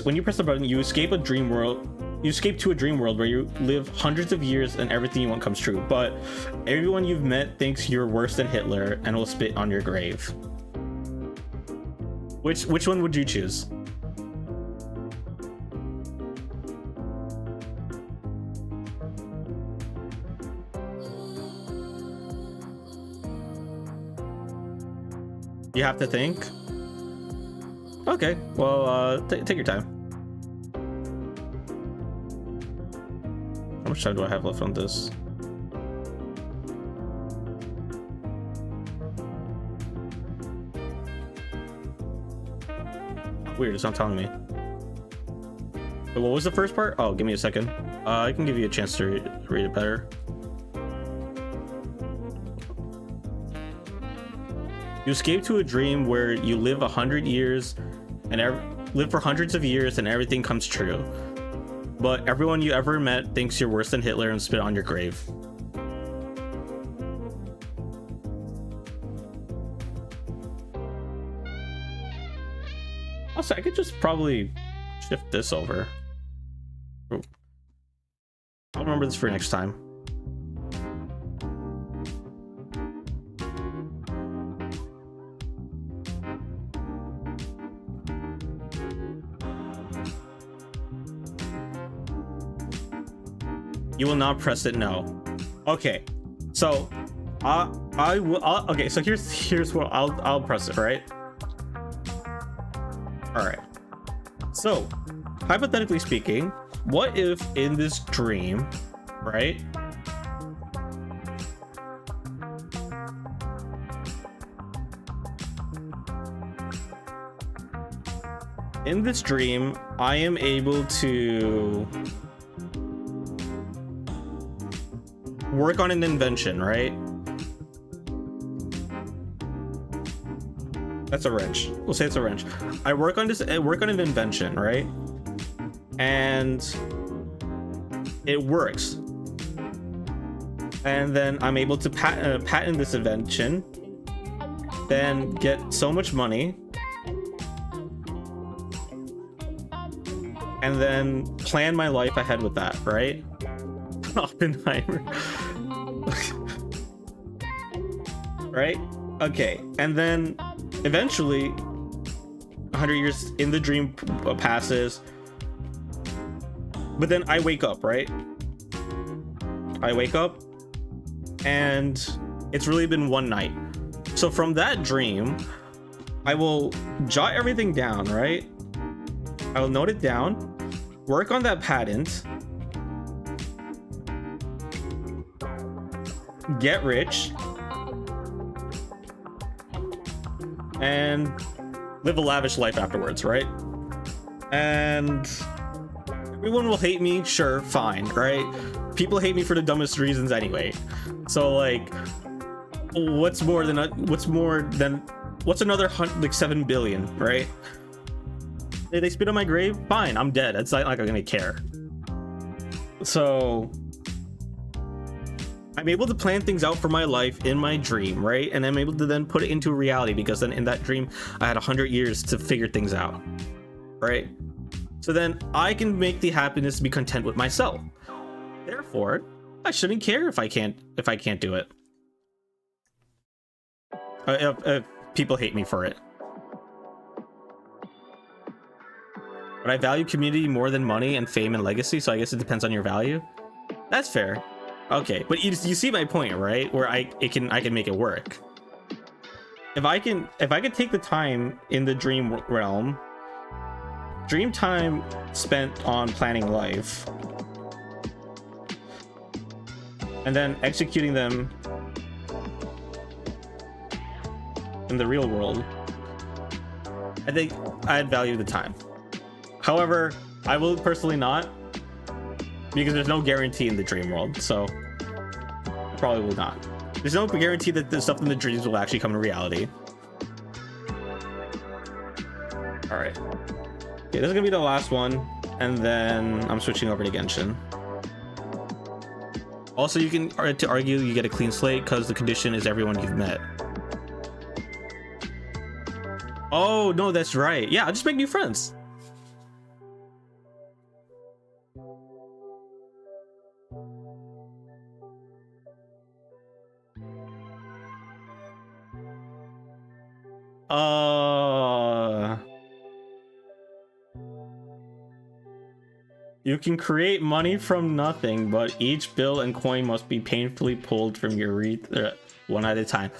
When you press the button, you escape a dream world. You escape to a dream world where you live hundreds of years and everything you want comes true. But everyone you've met thinks you're worse than Hitler and will spit on your grave. Which one would you choose? You have to think. Okay, well, take your time. How much time do I have left on this? Weird, it's not telling me. Wait, what was the first part? Oh, give me a second. I can give you a chance to read it better. You escape to a dream where you live 100 years and live for hundreds of years and everything comes true. But everyone you ever met thinks you're worse than Hitler and spit on your grave. Also, I could just probably shift this over. I'll remember this for next time. You will not press it, no. Okay, so I will. Okay, so here's what I'll press it, right? All right. So, hypothetically speaking, what if in this dream, right? In this dream, I am able to work on an invention, right? That's a wrench. We'll say it's a wrench. I work on an invention, right? And it works. And then I'm able to patent this invention, then get so much money, and then plan my life ahead with that, right? Oppenheimer. Right? Okay. And then eventually 100 years in the dream passes, but then I wake up, right? I wake up and it's really been one night. So from that dream, I will jot everything down, right? I will note it down, work on that patent, get rich, and live a lavish life afterwards, right? And everyone will hate me, sure, fine, right? People hate me for the dumbest reasons anyway. So like, what's another like 7 billion, right? They spit on my grave, fine, I'm dead. It's not like I'm gonna care. So I'm able to plan things out for my life in my dream, right? And I'm able to then put it into reality because then in that dream I had 100 years to figure things out, right? So then I can make the happiness be content with myself. Therefore, I shouldn't care if I can't do it. If people hate me for it. But I value community more than money and fame and legacy, so I guess it depends on your value. That's fair. Okay, but you see my point, right? Where I can make it work. If I can take the time in the dream realm, dream time spent on planning life, and then executing them in the real world, I think I'd value the time. However, I will personally not, because there's no guarantee in the dream world, so I probably will not. There's no guarantee that the stuff in the dreams will actually come to reality. All right. Okay, this is gonna be the last one, and then I'm switching over to Genshin. Also, you can argue you get a clean slate because the condition is everyone you've met. Oh no, that's right. Yeah, I'll just make new friends. You can create money from nothing, but each bill and coin must be painfully pulled from your one at a time.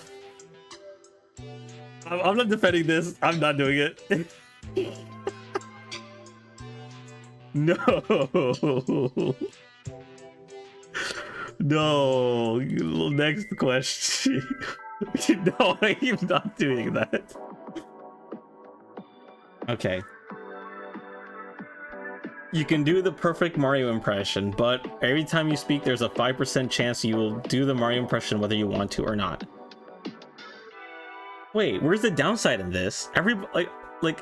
I'm not defending this. I'm not doing it. No. No. Next question. No, I'm not doing that. Okay. You can do the perfect Mario impression, but every time you speak, there's a 5% chance you will do the Mario impression whether you want to or not. Wait, where's the downside in this? Like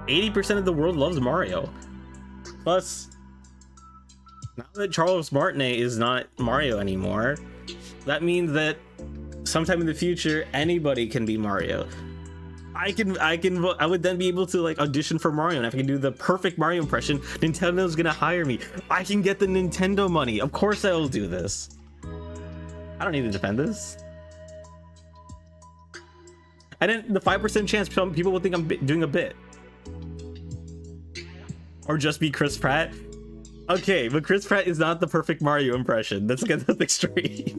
80% of the world loves Mario. Plus, now that Charles Martinet is not Mario anymore, that means that sometime in the future, anybody can be Mario. I would then be able to like audition for Mario, and if I can do the perfect Mario impression, Nintendo's gonna hire me. I can get the Nintendo money. Of course I will do this. I don't need to defend this. And then the 5% chance some people will think I'm doing a bit. Or just be Chris Pratt. Okay, but Chris Pratt is not the perfect Mario impression. Let's get that thing straight.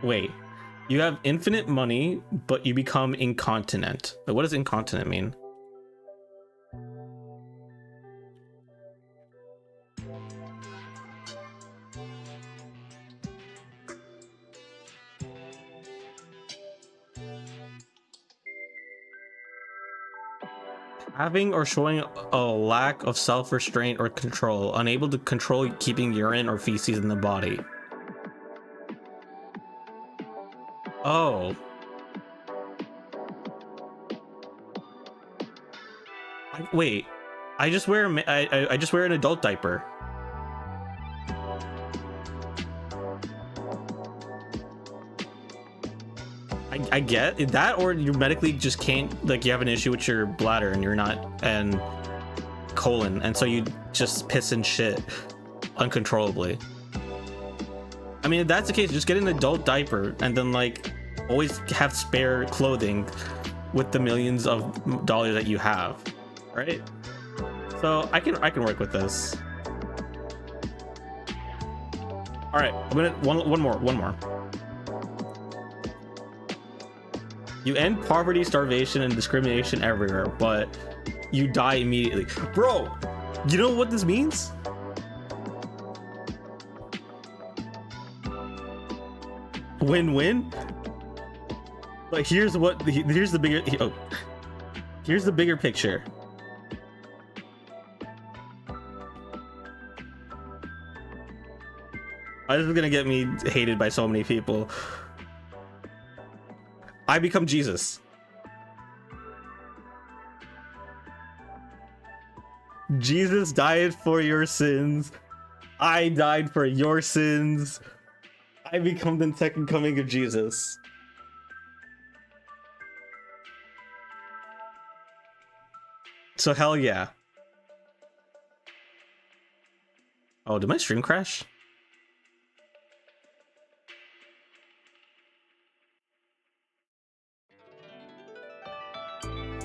Wait, you have infinite money, but you become incontinent. But what does incontinent mean? Having or showing a lack of self-restraint or control, unable to control keeping urine or feces in the body. Oh. Wait. I just wear I just wear an adult diaper. I get that, or you medically just can't, like you have an issue with your bladder and you're not, and colon, and so you just piss and shit uncontrollably. I mean, if that's the case, just get an adult diaper and then like always have spare clothing with the millions of dollars that you have, right? So I can work with this. All right, I'm gonna one more. You end poverty, starvation, and discrimination everywhere, but you die immediately. Bro, you know what this means? Win-win. But here's the bigger picture. This is gonna get me hated by so many people. I become Jesus. Jesus died for your sins. I died for your sins. I become the second coming of Jesus. So hell yeah. Oh, did my stream crash?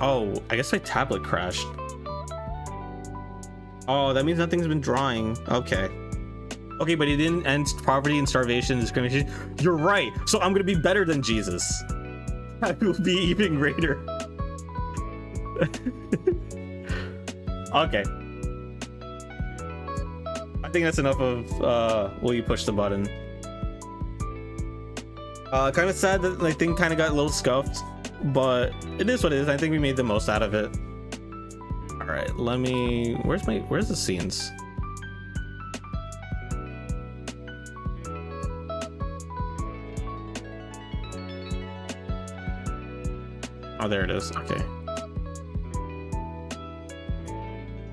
Oh, I guess my tablet crashed. Oh, that means nothing's been drawing. Okay. Okay, but he didn't end poverty and starvation and discrimination. You're right. So I'm gonna be better than Jesus. I will be even greater. Okay. I think that's enough of will you push the button. Kind of sad that my thing kind of got a little scuffed, but it is what it is. I think we made the most out of it. All right, let me. Where's the scenes? Oh, there it is. Okay.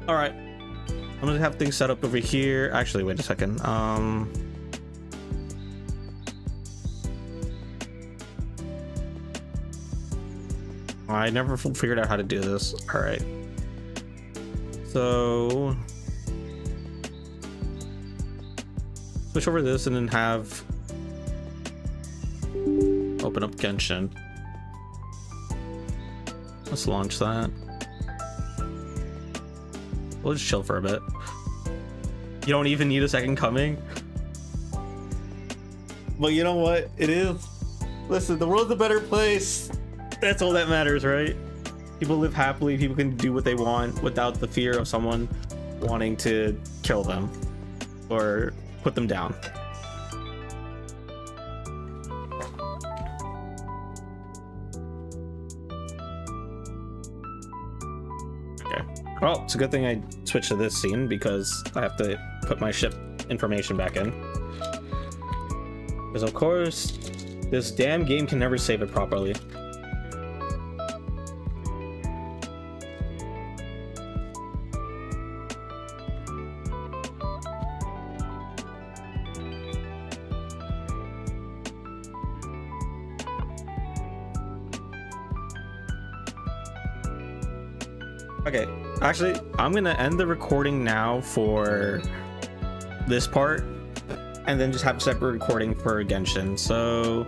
All right. I'm gonna have things set up over here. Actually, wait a second. I never figured out how to do this. All right. So switch over this and then have open up Genshin. Let's launch that. We'll just chill for a bit. You don't even need a second coming. But you know what? It is. Listen, the world's a better place. That's all that matters, right? People live happily. People can do what they want without the fear of someone wanting to kill them or put them down. Okay. Well, it's a good thing I switched to this scene because I have to put my ship information back in. Because of course, this damn game can never save it properly. Okay, actually, I'm gonna end the recording now for this part and then just have a separate recording for Genshin. So